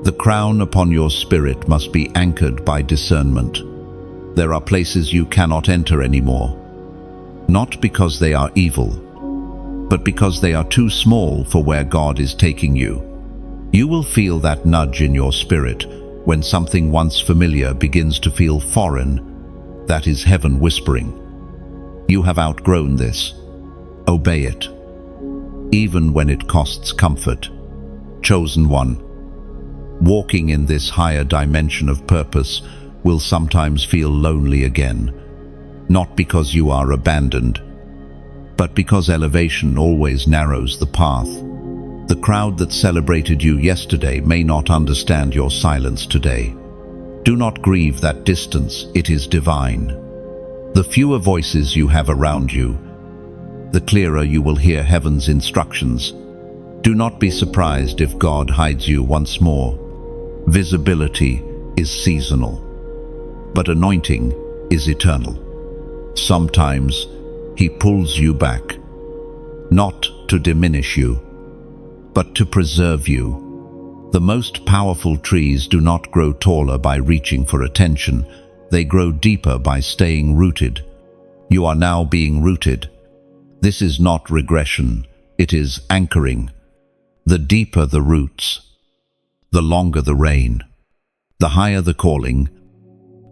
The crown upon your spirit must be anchored by discernment. There are places you cannot enter anymore, not because they are evil, but because they are too small for where God is taking you. You will feel that nudge in your spirit when something once familiar begins to feel foreign. That is heaven whispering. You have outgrown this. Obey it, even when it costs comfort. Chosen one. Walking in this higher dimension of purpose will sometimes feel lonely again, not because you are abandoned, but because elevation always narrows the path. The crowd that celebrated you yesterday may not understand your silence today. Do not grieve that distance, it is divine. The fewer voices you have around you, the clearer you will hear heaven's instructions. Do not be surprised if God hides you once more. Visibility is seasonal, but anointing is eternal. Sometimes He pulls you back, not to diminish you, but to preserve you. The most powerful trees do not grow taller by reaching for attention. They grow deeper by staying rooted. You are now being rooted. This is not regression, it is anchoring. The deeper the roots, the longer the rain. The higher the calling,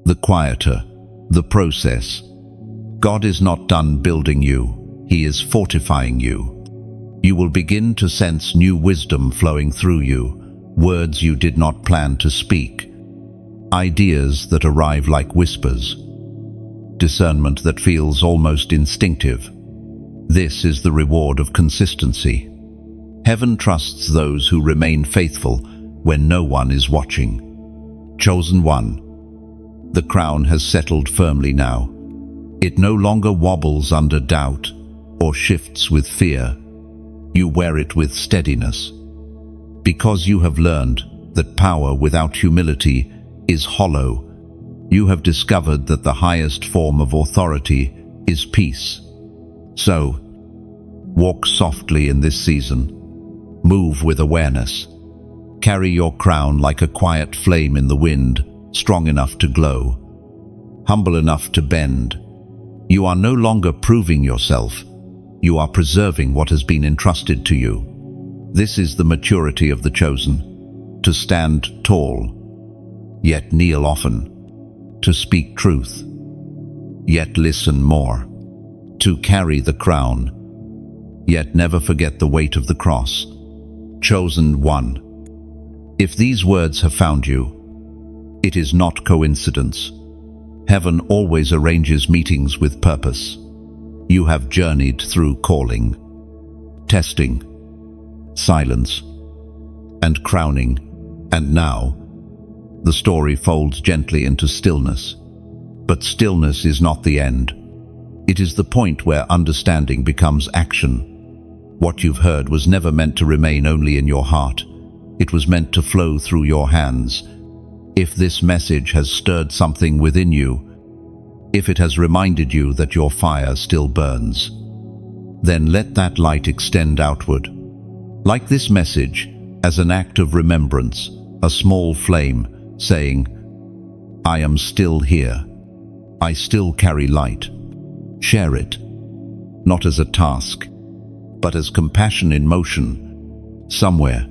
the quieter the process. God is not done building you, He is fortifying you. You will begin to sense new wisdom flowing through you, words you did not plan to speak, ideas that arrive like whispers, discernment that feels almost instinctive. This is the reward of consistency. Heaven trusts those who remain faithful when no one is watching. Chosen one. The crown has settled firmly now. It no longer wobbles under doubt or shifts with fear. You wear it with steadiness. Because you have learned that power without humility is hollow, you have discovered that the highest form of authority is peace. So, walk softly in this season. Move with awareness. Carry your crown like a quiet flame in the wind, strong enough to glow, humble enough to bend. You are no longer proving yourself. You are preserving what has been entrusted to you. This is the maturity of the chosen, to stand tall, yet kneel often, to speak truth, yet listen more, to carry the crown, yet never forget the weight of the cross. Chosen one. If these words have found you, it is not coincidence. Heaven always arranges meetings with purpose. You have journeyed through calling, testing, silence, and crowning, and now the story folds gently into stillness. But stillness is not the end. It is the point where understanding becomes action. What you've heard was never meant to remain only in your heart. It was meant to flow through your hands. If this message has stirred something within you, if it has reminded you that your fire still burns, then let that light extend outward. Like this message, as an act of remembrance, a small flame saying, I am still here. I still carry light. Share it, not as a task, but as compassion in motion. Somewhere,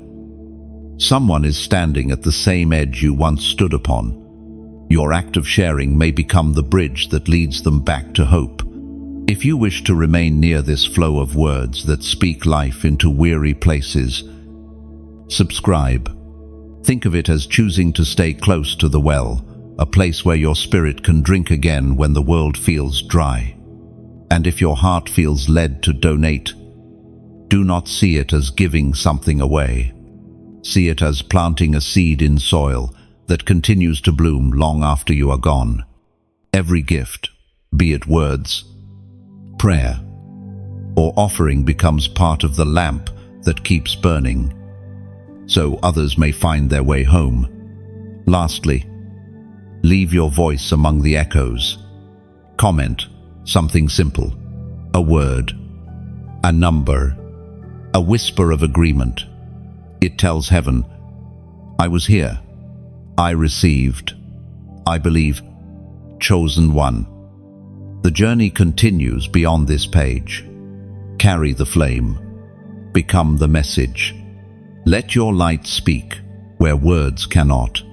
someone is standing at the same edge you once stood upon. Your act of sharing may become the bridge that leads them back to hope. If you wish to remain near this flow of words that speak life into weary places, subscribe. Think of it as choosing to stay close to the well, a place where your spirit can drink again when the world feels dry. And if your heart feels led to donate, do not see it as giving something away. See it as planting a seed in soil that continues to bloom long after you are gone. Every gift, be it words, prayer, or offering, becomes part of the lamp that keeps burning, so others may find their way home. Lastly, leave your voice among the echoes. Comment something simple, a word, a number, a whisper of agreement. It tells heaven, I was here, I received, I believe. Chosen one. The journey continues beyond this page. Carry the flame. Become the message. Let your light speak where words cannot.